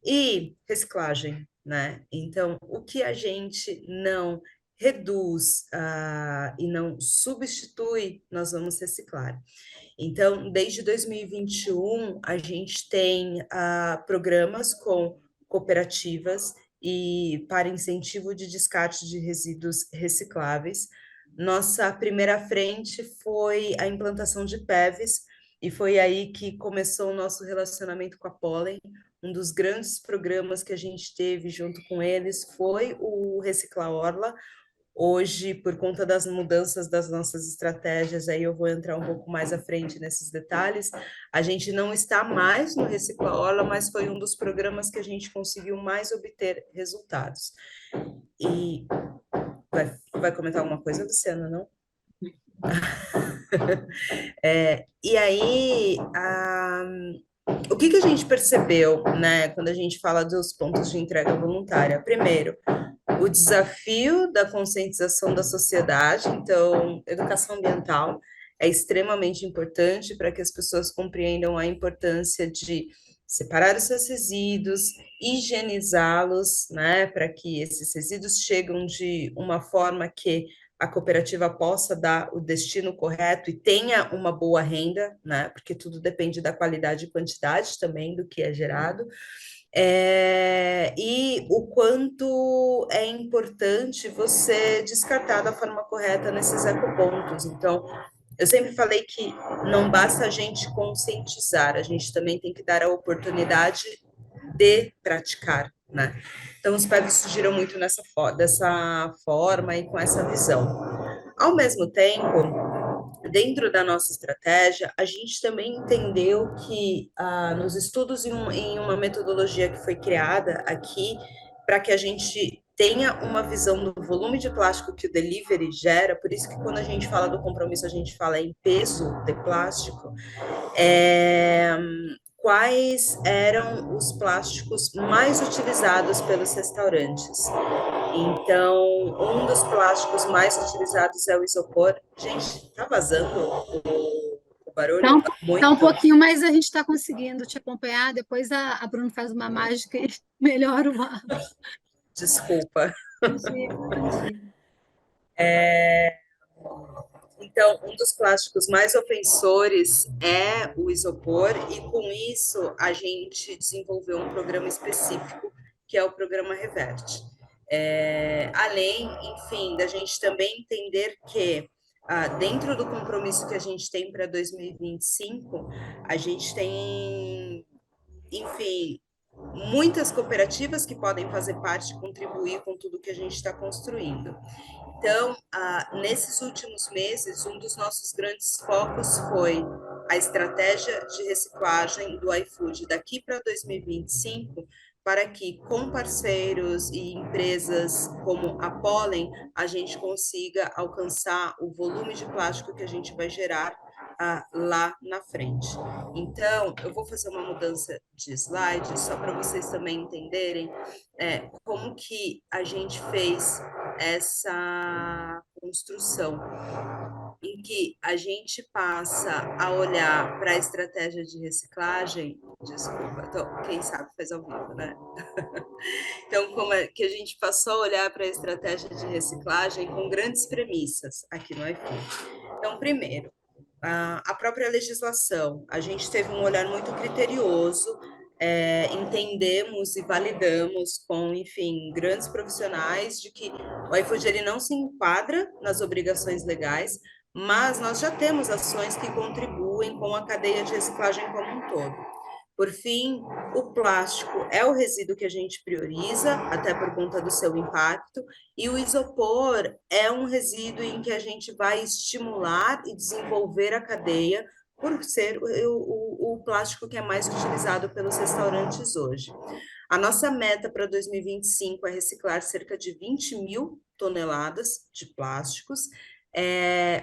E reciclagem, né? Então, o que a gente não reduz e não substitui, nós vamos reciclar. Então, desde 2021, a gente tem programas com cooperativas e para incentivo de descarte de resíduos recicláveis. Nossa primeira frente foi a implantação de PEVs, e foi aí que começou o nosso relacionamento com a Pollen. Um dos grandes programas que a gente teve junto com eles foi o Recicla Orla. Hoje, por conta das mudanças das nossas estratégias, aí eu vou entrar um pouco mais à frente nesses detalhes, a gente não está mais no Recicla Orla, mas foi um dos programas que a gente conseguiu mais obter resultados. E vai comentar alguma coisa, Luciana, não? E aí, o que a gente percebeu, né, quando a gente fala dos pontos de entrega voluntária? Primeiro, o desafio da conscientização da sociedade. Então, educação ambiental é extremamente importante para que as pessoas compreendam a importância de separar os seus resíduos, higienizá-los, né, para que esses resíduos cheguem de uma forma que a cooperativa possa dar o destino correto e tenha uma boa renda, né, porque tudo depende da qualidade e quantidade também do que é gerado. E o quanto é importante você descartar da forma correta nesses ecopontos. Então, eu sempre falei que não basta a gente conscientizar, a gente também tem que dar a oportunidade de praticar, né? Então, os PEVs surgiram muito dessa forma e com essa visão. Ao mesmo tempo, dentro da nossa estratégia, a gente também entendeu que nos estudos em uma metodologia que foi criada aqui, para que a gente tenha uma visão do volume de plástico que o delivery gera, por isso que quando a gente fala do compromisso, a gente fala em peso de plástico, quais eram os plásticos mais utilizados pelos restaurantes. Então, um dos plásticos mais utilizados é o isopor. Gente, tá vazando o barulho? Tá um pouquinho, mas a gente está conseguindo te acompanhar. Depois a Bruna faz uma mágica e melhora o áudio. Desculpa. Imagina. Então, um dos plásticos mais ofensores é o isopor, e com isso a gente desenvolveu um programa específico, que é o programa Reverte. Além, enfim, da gente também entender que dentro do compromisso que a gente tem para 2025, a gente tem, enfim, muitas cooperativas que podem fazer parte, contribuir com tudo que a gente está construindo. Então, nesses últimos meses, um dos nossos grandes focos foi a estratégia de reciclagem do iFood daqui para 2025, para que, com parceiros e empresas como a Pollen, a gente consiga alcançar o volume de plástico que a gente vai gerar lá na frente. Então, eu vou fazer uma mudança de slide, só para vocês também entenderem como que a gente fez essa construção, em que a gente passa a olhar para a estratégia de reciclagem. Desculpa, então, quem sabe faz ao vivo, né? Então, como é que a gente passou a olhar para a estratégia de reciclagem com grandes premissas aqui no iFood. Então, primeiro, a própria legislação, a gente teve um olhar muito criterioso, entendemos e validamos com, enfim, grandes profissionais de que o iFood ele não se enquadra nas obrigações legais, mas nós já temos ações que contribuem com a cadeia de reciclagem como um todo. Por fim, o plástico é o resíduo que a gente prioriza, até por conta do seu impacto, e o isopor é um resíduo em que a gente vai estimular e desenvolver a cadeia, por ser o plástico que é mais utilizado pelos restaurantes hoje. A nossa meta para 2025 é reciclar cerca de 20 mil toneladas de plásticos.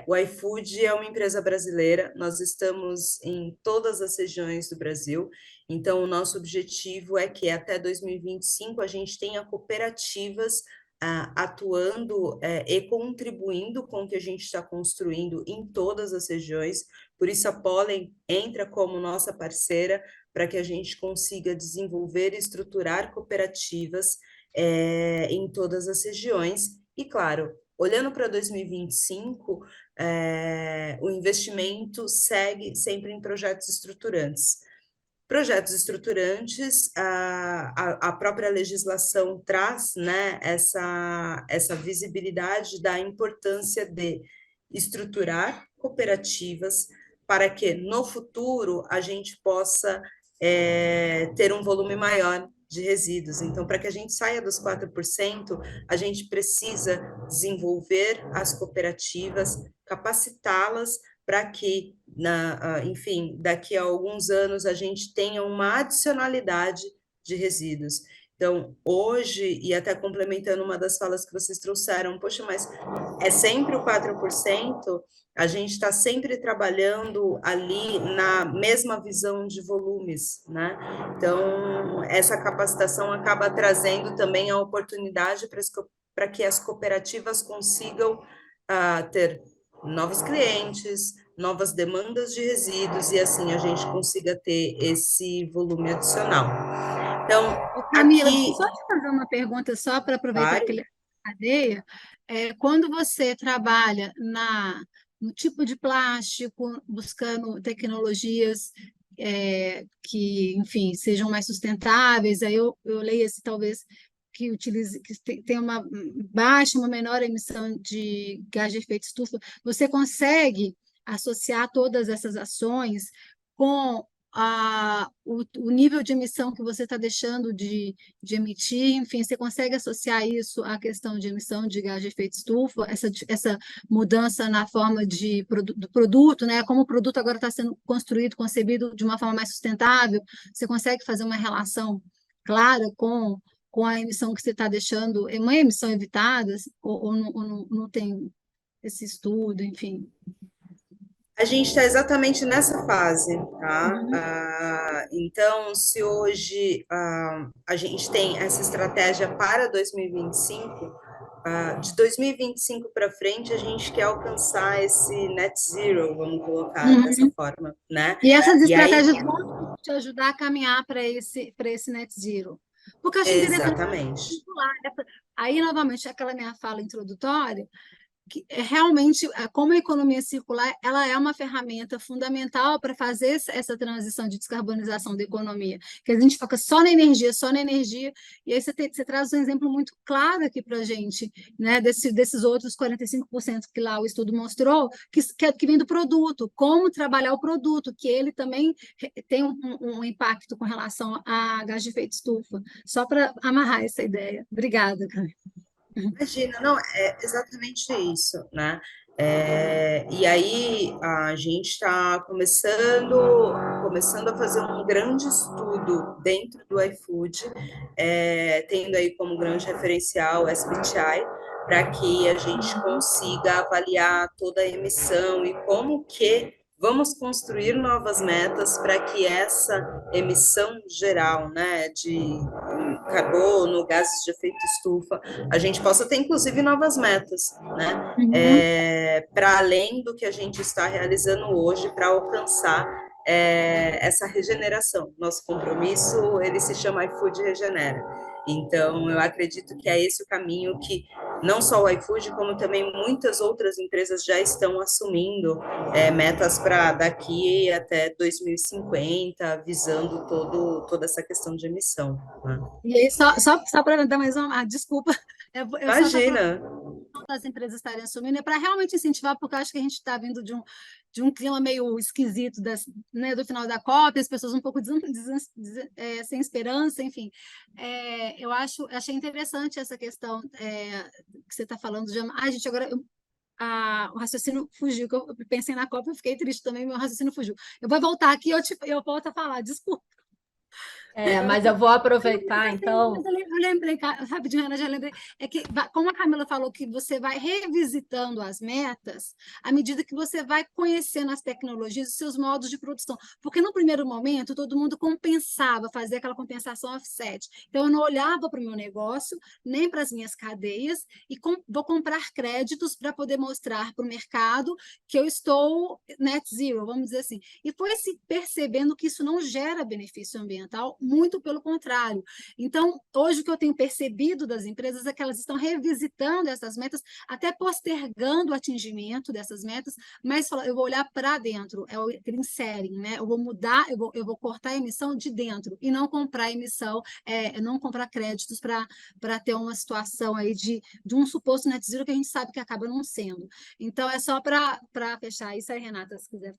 O iFood é uma empresa brasileira, nós estamos em todas as regiões do Brasil, então o nosso objetivo é que até 2025 a gente tenha cooperativas atuando e contribuindo com o que a gente está construindo em todas as regiões, por isso a Pollen entra como nossa parceira para que a gente consiga desenvolver e estruturar cooperativas em todas as regiões, e claro, olhando para 2025, o investimento segue sempre em projetos estruturantes. Projetos estruturantes, a própria legislação traz, né, essa visibilidade da importância de estruturar cooperativas para que no futuro a gente possa ter um volume maior de resíduos. Então, para que a gente saia dos 4%, a gente precisa desenvolver as cooperativas, capacitá-las para que, enfim, daqui a alguns anos a gente tenha uma adicionalidade de resíduos. Então, hoje, e até complementando uma das falas que vocês trouxeram, poxa, mas é sempre o 4%, a gente está sempre trabalhando ali na mesma visão de volumes, né? Então, essa capacitação acaba trazendo também a oportunidade para que as cooperativas consigam ter novos clientes, novas demandas de resíduos, e assim a gente consiga ter esse volume adicional. Então, Camila, aqui... deixa eu só te fazer uma pergunta só para aproveitar Claro. aquele cadeia. Quando você trabalha no tipo de plástico, buscando tecnologias que, enfim, sejam mais sustentáveis, aí eu leio esse talvez que utilize, que tem uma baixa, uma menor emissão de gás de efeito estufa, você consegue associar todas essas ações com o nível de emissão que você está deixando de emitir, enfim, você consegue associar isso à questão de emissão de gás de efeito estufa, essa mudança na forma do produto, né? Como o produto agora está sendo construído, concebido de uma forma mais sustentável, você consegue fazer uma relação clara com a emissão que você está deixando, é uma emissão evitada, ou não tem esse estudo, enfim. A gente está exatamente nessa fase, tá? Uhum. Então, se hoje a gente tem essa estratégia para 2025, de 2025 para frente, a gente quer alcançar esse net zero, vamos colocar dessa forma, né? E essas E aí, estratégias vão te ajudar a caminhar para esse net zero. Porque eu acho interessante exatamente. vincular aí, novamente, aquela minha fala introdutória, que realmente, como a economia circular, ela é uma ferramenta fundamental para fazer essa transição de descarbonização da economia, que a gente foca só na energia, e aí você traz um exemplo muito claro aqui para a gente, né, desses outros 45% que lá o estudo mostrou, que vem do produto, como trabalhar o produto, que ele também tem um impacto com relação a gás de efeito estufa, só para amarrar essa ideia. Obrigada, Camila. Imagina, não, é exatamente isso, né? E aí a gente está começando a fazer um grande estudo dentro do iFood, tendo aí como grande referencial o SBTi, para que a gente consiga avaliar toda a emissão e como que vamos construir novas metas para que essa emissão geral, né, de carbono, gases de efeito estufa, a gente possa ter, inclusive, novas metas, né? Para além do que a gente está realizando hoje para alcançar essa regeneração. Nosso compromisso, ele se chama iFood Regenera. Então, eu acredito que é esse o caminho que não só o iFood, como também muitas outras empresas já estão assumindo metas para daqui até 2050, visando toda essa questão de emissão. Né? E aí, só para dar mais uma desculpa, eu só Imagina! as empresas estarem assumindo, é para realmente incentivar, porque eu acho que a gente está vindo de um clima meio esquisito né, do final da COP, as pessoas um pouco sem esperança, enfim. Eu achei interessante essa questão que você está falando de... gente, agora... o raciocínio fugiu, que eu pensei na Copa, eu fiquei triste também, meu raciocínio fugiu. Eu vou voltar aqui, eu volto a falar, desculpa. Mas eu vou aproveitar, então. Eu lembrei, rapidinho, Ana, já lembrei. É que, como a Camila falou, que você vai revisitando as metas à medida que você vai conhecendo as tecnologias e seus modos de produção. Porque no primeiro momento, todo mundo compensava, fazia aquela compensação offset. Então, eu não olhava para o meu negócio, nem para as minhas cadeias, e vou comprar créditos para poder mostrar para o mercado que eu estou net zero, vamos dizer assim. E foi se percebendo que isso não gera benefício ambiental, muito pelo contrário. Então, hoje o que eu tenho percebido das empresas é que elas estão revisitando essas metas, até postergando o atingimento dessas metas, mas eu vou olhar para dentro, é o green setting, né? Eu vou mudar, eu vou cortar a emissão de dentro e não comprar emissão, não comprar créditos para ter uma situação aí de um suposto net zero que a gente sabe que acaba não sendo. Então, é só para fechar isso aí, Renata, se quiser.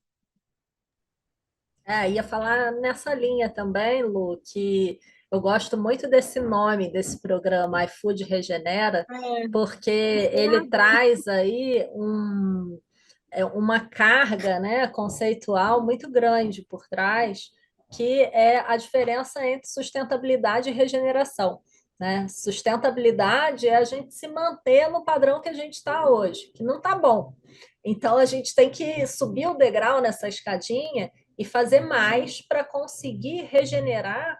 Ia falar nessa linha também, Lu, que eu gosto muito desse nome desse programa, iFood Regenera, porque ele traz aí uma carga, né, conceitual muito grande por trás, que é a diferença entre sustentabilidade e regeneração. Né? Sustentabilidade é a gente se manter no padrão que a gente está hoje, que não está bom. Então, a gente tem que subir o degrau nessa escadinha e fazer mais para conseguir regenerar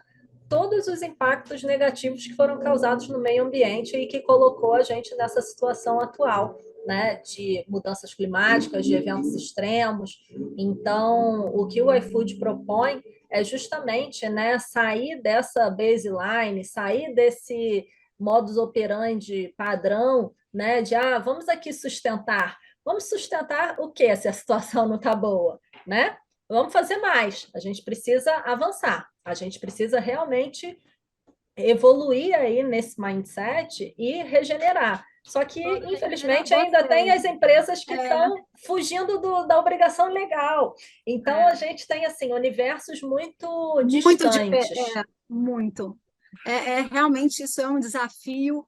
todos os impactos negativos que foram causados no meio ambiente e que colocou a gente nessa situação atual, né, de mudanças climáticas, de eventos extremos. Então, o que o iFood propõe é justamente, né, sair dessa baseline, sair desse modus operandi padrão, né, de vamos aqui sustentar. Vamos sustentar o quê se a situação não está boa, né? Vamos fazer mais. A gente precisa avançar. A gente precisa realmente evoluir aí nesse mindset e regenerar. Só que, infelizmente, ainda tem as empresas que estão fugindo da obrigação legal. Então, a gente tem, assim, universos muito distantes. Muito. Realmente, isso é um desafio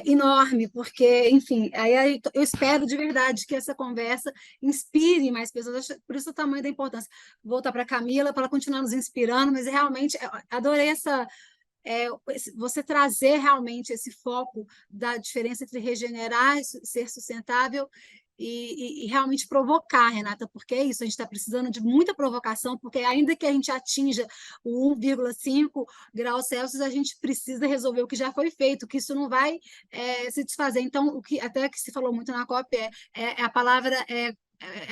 enorme, porque, enfim, aí eu espero de verdade que essa conversa inspire mais pessoas, por isso o tamanho da importância. Vou voltar para a Camila, para ela continuar nos inspirando, mas realmente adorei você trazer realmente esse foco da diferença entre regenerar e ser sustentável e realmente provocar, Renata, porque é isso, a gente está precisando de muita provocação, porque ainda que a gente atinja o 1,5 graus Celsius, a gente precisa resolver o que já foi feito, que isso não vai se desfazer. Então, o que até que se falou muito na COP a palavra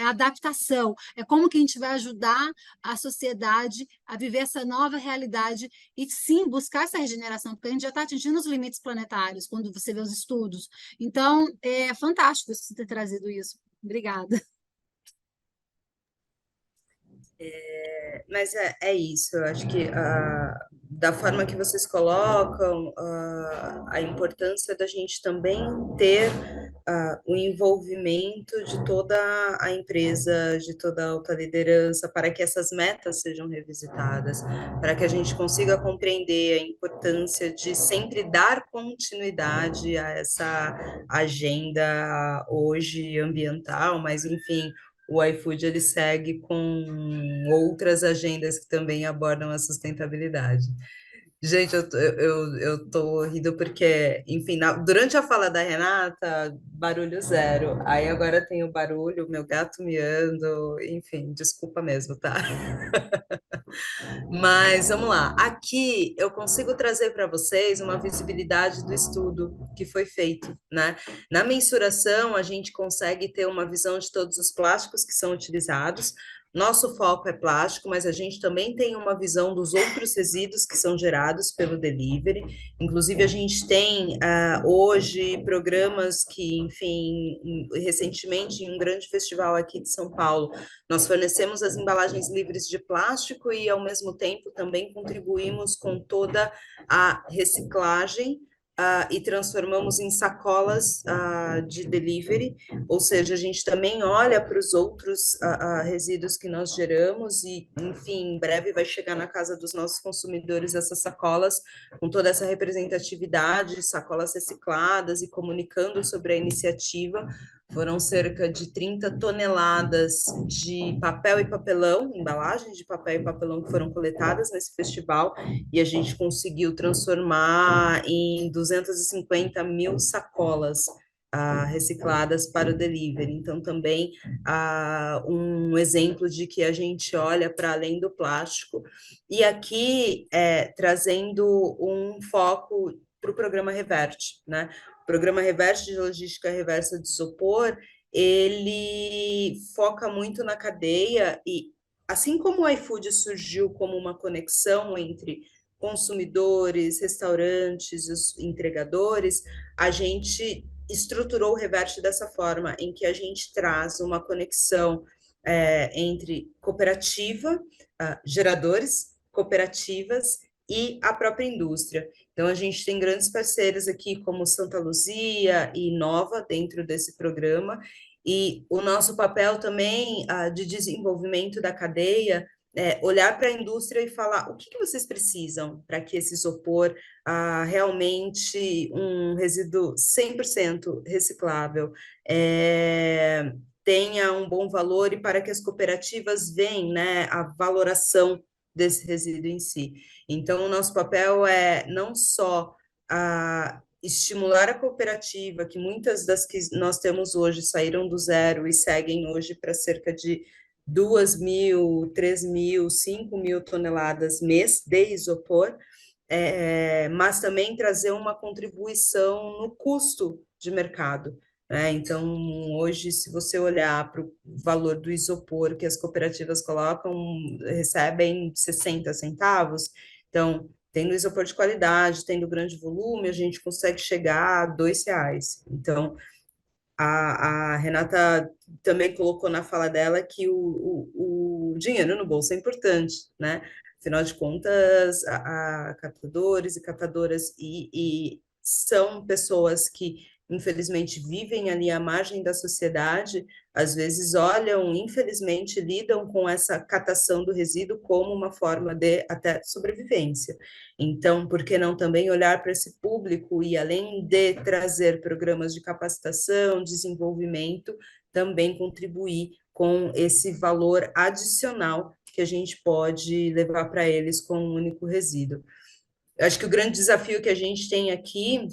adaptação, é como que a gente vai ajudar a sociedade a viver essa nova realidade e, sim, buscar essa regeneração, porque a gente já está atingindo os limites planetários, quando você vê os estudos. Então, é fantástico você ter trazido isso. Obrigada. Mas é isso, eu acho que da forma que vocês colocam, a importância da gente também ter o envolvimento de toda a empresa, de toda a alta liderança, para que essas metas sejam revisitadas, para que a gente consiga compreender a importância de sempre dar continuidade a essa agenda hoje ambiental, mas enfim, o iFood ele segue com outras agendas que também abordam a sustentabilidade. Gente, eu tô rindo porque, enfim, durante a fala da Renata, barulho zero. Aí agora tem o barulho, meu gato miando, enfim, desculpa mesmo, tá? Mas vamos lá. Aqui eu consigo trazer para vocês uma visibilidade do estudo que foi feito, né? Na mensuração, a gente consegue ter uma visão de todos os plásticos que são utilizados. Nosso foco é plástico, mas a gente também tem uma visão dos outros resíduos que são gerados pelo delivery. Inclusive, a gente tem hoje programas que, enfim, recentemente, em um grande festival aqui de São Paulo, nós fornecemos as embalagens livres de plástico e, ao mesmo tempo, também contribuímos com toda a reciclagem e transformamos em sacolas de delivery, ou seja, a gente também olha para os outros resíduos que nós geramos e, enfim, em breve vai chegar na casa dos nossos consumidores essas sacolas com toda essa representatividade, sacolas recicladas e comunicando sobre a iniciativa. Foram cerca de 30 toneladas de papel e papelão, embalagens de papel e papelão que foram coletadas nesse festival, e a gente conseguiu transformar em 250 mil sacolas recicladas para o delivery. Então, também um exemplo de que a gente olha para além do plástico. E aqui, trazendo um foco para o programa Reverte, né? O programa Reverte de Logística Reversa de Isopor, ele foca muito na cadeia e, assim como o iFood surgiu como uma conexão entre consumidores, restaurantes, os entregadores, a gente estruturou o Reverte dessa forma, em que a gente traz uma conexão entre cooperativa, geradores, cooperativas e a própria indústria. Então, a gente tem grandes parceiros aqui, como Santa Luzia e Nova, dentro desse programa, e o nosso papel também de desenvolvimento da cadeia olhar para a indústria e falar o que vocês precisam para que esse isopor realmente um resíduo 100% reciclável tenha um bom valor e para que as cooperativas venham, né, a valoração desse resíduo em si. Então, o nosso papel é não só estimular a cooperativa, que muitas das que nós temos hoje saíram do zero e seguem hoje para cerca de 2.000, 3.000, 5.000 toneladas mês de isopor, mas também trazer uma contribuição no custo de mercado. Então, hoje, se você olhar para o valor do isopor que as cooperativas colocam, recebem 60 centavos. Então, tendo isopor de qualidade, tendo grande volume, a gente consegue chegar a R$ 2. Então, a Renata também colocou na fala dela que o dinheiro no bolso é importante, né? Afinal de contas, catadores e catadoras e são pessoas que, infelizmente, vivem ali à margem da sociedade, às vezes olham, infelizmente, lidam com essa catação do resíduo como uma forma de até sobrevivência. Então, por que não também olhar para esse público e, além de trazer programas de capacitação, desenvolvimento, também contribuir com esse valor adicional que a gente pode levar para eles com um único resíduo. Eu acho que o grande desafio que a gente tem aqui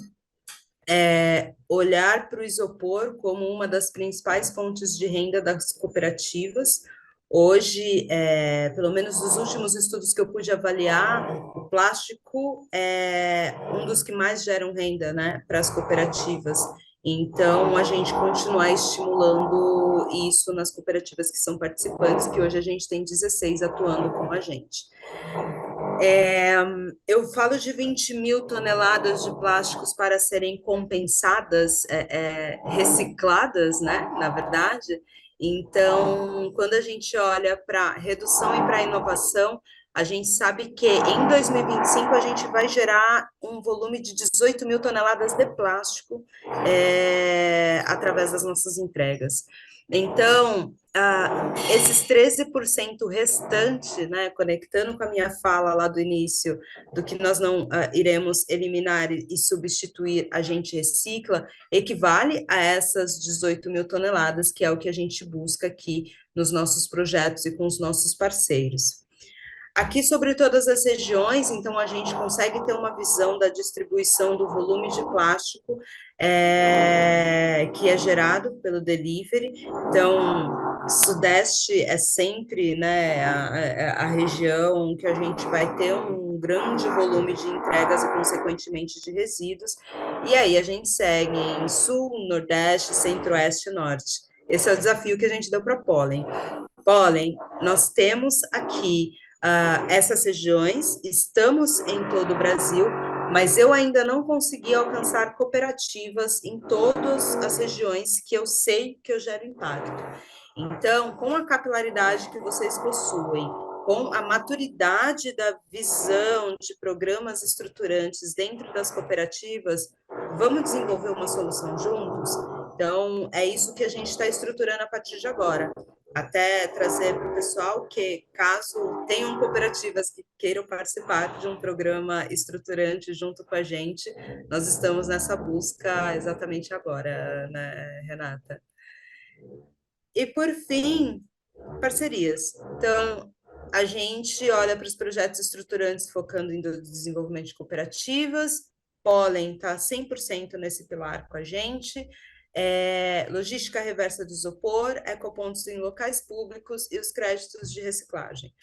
é olhar para o isopor como uma das principais fontes de renda das cooperativas. Hoje, pelo menos nos últimos estudos que eu pude avaliar, o plástico é um dos que mais geram renda, né, para as cooperativas. Então, a gente continuar estimulando isso nas cooperativas que são participantes, que hoje a gente tem 16 atuando com a gente. Eu falo de 20.000 toneladas de plásticos para serem compensadas, recicladas, né, na verdade. Então, quando a gente olha para redução e para inovação, a gente sabe que em 2025 a gente vai gerar um volume de 18.000 toneladas de plástico através das nossas entregas. Então, esses 13% restante, né, conectando com a minha fala lá do início, do que nós não iremos eliminar e substituir, a gente recicla, equivale a essas 18.000 toneladas, que é o que a gente busca aqui nos nossos projetos e com os nossos parceiros. Aqui, sobre todas as regiões, então, a gente consegue ter uma visão da distribuição do volume de plástico que é gerado pelo delivery. Então, Sudeste é sempre, né, a região que a gente vai ter um grande volume de entregas e, consequentemente, de resíduos. E aí a gente segue em Sul, Nordeste, Centro-Oeste e Norte. Esse é o desafio que a gente deu para Pólen. Pólen, nós temos aqui essas regiões, estamos em todo o Brasil, mas eu ainda não consegui alcançar cooperativas em todas as regiões que eu sei que eu gero impacto. Então, com a capilaridade que vocês possuem, com a maturidade da visão de programas estruturantes dentro das cooperativas, vamos desenvolver uma solução juntos? Então, é isso que a gente está estruturando a partir de agora. Até trazer para o pessoal que, caso tenham cooperativas que queiram participar de um programa estruturante junto com a gente, nós estamos nessa busca exatamente agora, né, Renata? E, por fim, parcerias. Então, a gente olha para os projetos estruturantes focando em desenvolvimento de cooperativas, Pólen está 100% nesse pilar com a gente, logística reversa do isopor, ecopontos em locais públicos e os créditos de reciclagem.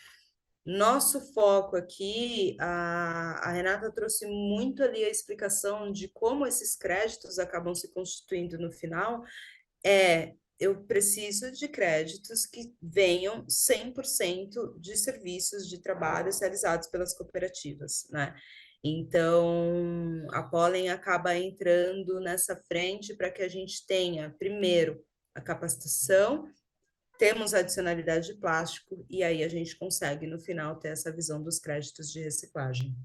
Nosso foco aqui, a Renata trouxe muito ali a explicação de como esses créditos acabam se constituindo no final, eu preciso de créditos que venham 100% de serviços de trabalhos realizados pelas cooperativas, né? Então, a Pólen acaba entrando nessa frente para que a gente tenha, primeiro, a capacitação, temos a adicionalidade de plástico, e aí a gente consegue, no final, ter essa visão dos créditos de reciclagem.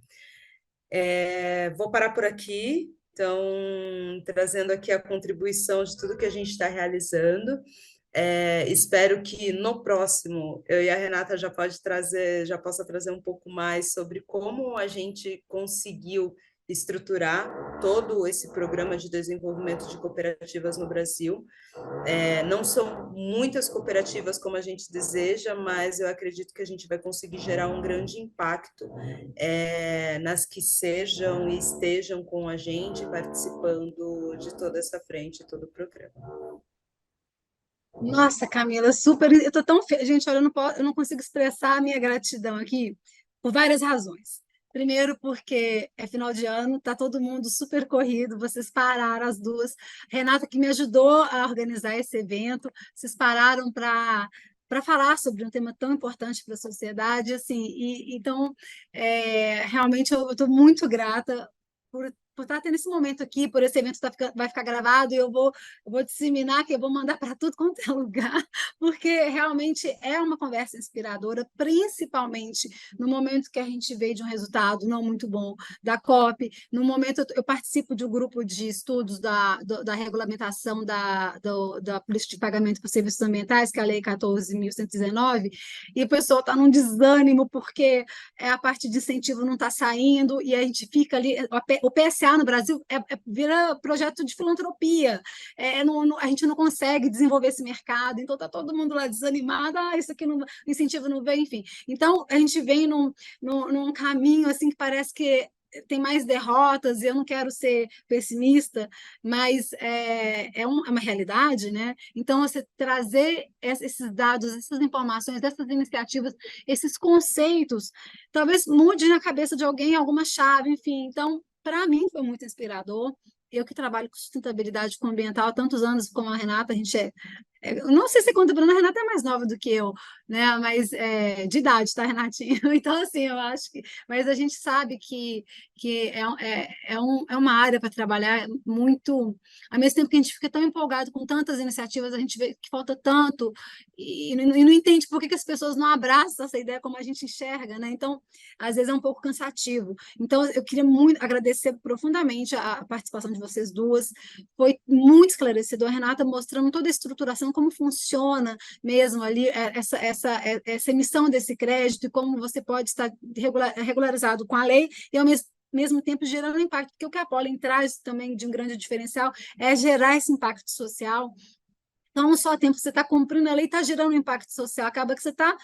Vou parar por aqui, então, trazendo aqui a contribuição de tudo que a gente está realizando. Espero que no próximo eu e a Renata já possa trazer um pouco mais sobre como a gente conseguiu estruturar todo esse programa de desenvolvimento de cooperativas no Brasil. Não são muitas cooperativas como a gente deseja, mas eu acredito que a gente vai conseguir gerar um grande impacto nas que sejam e estejam com a gente participando de toda essa frente, todo o programa. Nossa, Camila, super. Eu tô tão gente, olha, eu não consigo expressar a minha gratidão aqui por várias razões. Primeiro, porque é final de ano, tá todo mundo super corrido, vocês pararam as duas. Renata, que me ajudou a organizar esse evento, vocês pararam para falar sobre um tema tão importante para a sociedade, assim, então, realmente eu estou muito grata por estar tendo esse momento aqui, por esse evento vai ficar gravado, e eu vou disseminar, que eu vou mandar para tudo quanto é lugar, porque realmente é uma conversa inspiradora, principalmente no momento que a gente veio de um resultado não muito bom da COP. No momento, eu participo de um grupo de estudos da regulamentação da política de pagamento por serviços ambientais, que é a Lei 14.119, e o pessoal está num desânimo, porque a parte de incentivo não está saindo, e a gente fica ali. O PSA no Brasil vira projeto de filantropia, a gente não consegue desenvolver esse mercado, então está todo mundo lá desanimado, isso aqui não, o incentivo não vem, enfim. Então, a gente vem num caminho assim que parece que tem mais derrotas, e eu não quero ser pessimista, mas é uma realidade, né? Então, você trazer esses dados, essas informações, essas iniciativas, esses conceitos, talvez mude na cabeça de alguém alguma chave, enfim. Então, para mim, foi muito inspirador. Eu que trabalho com sustentabilidade ambiental há tantos anos, como a Renata, a gente eu não sei se conta, a Bruna, a Renata é mais nova do que eu, né? Mas de idade, tá, Renatinha? Então, assim, eu acho que. Mas a gente sabe que é uma área para trabalhar muito. Ao mesmo tempo que a gente fica tão empolgado com tantas iniciativas, a gente vê que falta tanto e não entende por que as pessoas não abraçam essa ideia como a gente enxerga, né? Então, às vezes é um pouco cansativo. Então, eu queria muito agradecer profundamente a participação de vocês duas. Foi muito esclarecedor, a Renata mostrando toda a estruturação, como funciona mesmo ali essa emissão desse crédito e como você pode estar regularizado com a lei e, ao mesmo tempo, gerando impacto, porque o que a Pólen traz também de um grande diferencial é gerar esse impacto social. Então, não só o tempo que você está cumprindo a lei, está gerando um impacto social, acaba que você está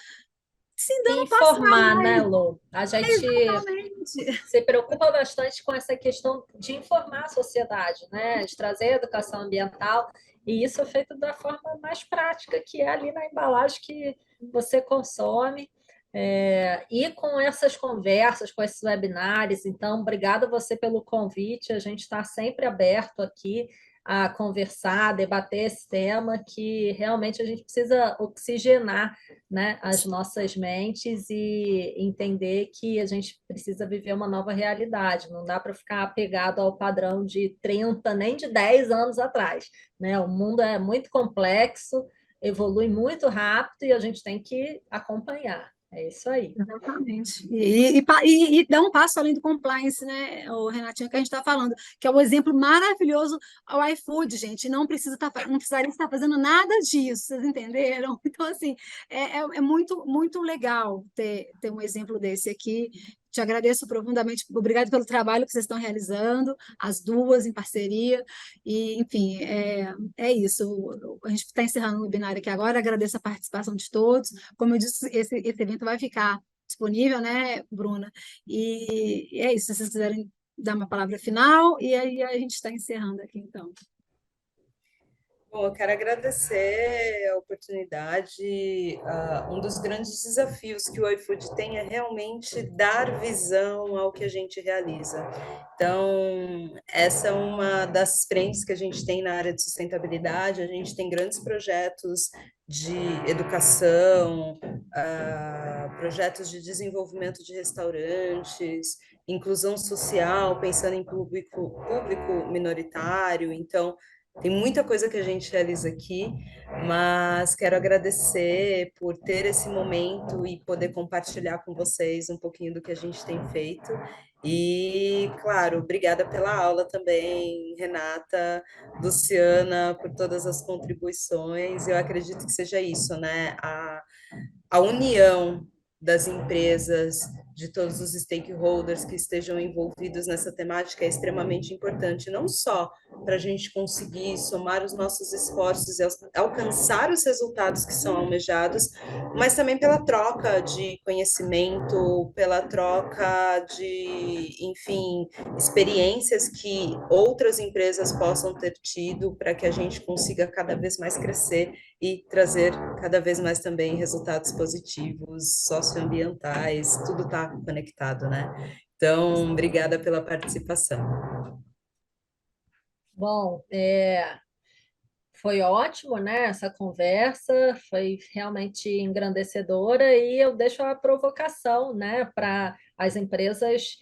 se dando Informar, né, Lô? A gente exatamente. se preocupa bastante com essa questão de informar a sociedade, né? De trazer educação ambiental, e isso é feito da forma mais prática, que é ali na embalagem que você consome. E com essas conversas, com esses webinários, então, obrigada você pelo convite, a gente está sempre aberto aqui a conversar, debater esse tema, que realmente a gente precisa oxigenar, né, as nossas mentes e entender que a gente precisa viver uma nova realidade, não dá para ficar apegado ao padrão de 30, nem de 10 anos atrás, né? O mundo é muito complexo, evolui muito rápido e a gente tem que acompanhar. É isso aí. Exatamente. E dá um passo além do compliance, né, o Renatinho, que a gente está falando, que é um exemplo maravilhoso ao iFood, gente. Não precisaria estar fazendo nada disso, vocês entenderam? Então, assim, é muito, muito legal ter um exemplo desse aqui. Te agradeço profundamente, obrigado pelo trabalho que vocês estão realizando, as duas em parceria, e, enfim, é isso. A gente está encerrando o webinar aqui agora, agradeço a participação de todos. Como eu disse, esse evento vai ficar disponível, né, Bruna? E é isso, se vocês quiserem dar uma palavra final, e aí a gente está encerrando aqui, então. Bom, eu quero agradecer a oportunidade. Um dos grandes desafios que o iFood tem é realmente dar visão ao que a gente realiza. Então, essa é uma das frentes que a gente tem na área de sustentabilidade. A gente tem grandes projetos de educação, projetos de desenvolvimento de restaurantes, inclusão social, pensando em público minoritário. Então, tem muita coisa que a gente realiza aqui, mas quero agradecer por ter esse momento e poder compartilhar com vocês um pouquinho do que a gente tem feito. E, claro, obrigada pela aula também, Renata, Luciana, por todas as contribuições. Eu acredito que seja isso, né? A união das empresas, de todos os stakeholders que estejam envolvidos nessa temática é extremamente importante, não só para a gente conseguir somar os nossos esforços e alcançar os resultados que são almejados, mas também pela troca de conhecimento, pela troca de, enfim, experiências que outras empresas possam ter tido para que a gente consiga cada vez mais crescer e trazer cada vez mais também resultados positivos, socioambientais, tudo está conectado, né? Então, obrigada pela participação. Bom, foi ótimo, né? Essa conversa foi realmente engrandecedora e eu deixo a provocação, né, para as empresas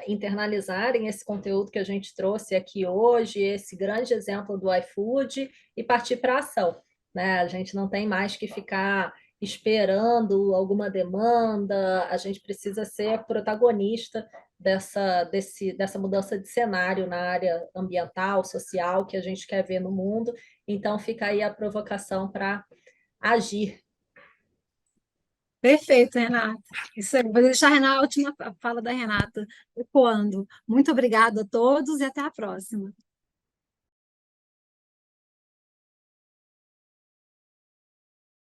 internalizarem esse conteúdo que a gente trouxe aqui hoje, esse grande exemplo do iFood e partir para a ação, né? A gente não tem mais que ficar esperando alguma demanda, a gente precisa ser protagonista dessa mudança de cenário na área ambiental, social, que a gente quer ver no mundo. Então, fica aí a provocação para agir. Perfeito, Renata. Isso aí. Vou deixar a última fala da Renata ecoando. Muito obrigada a todos e até a próxima.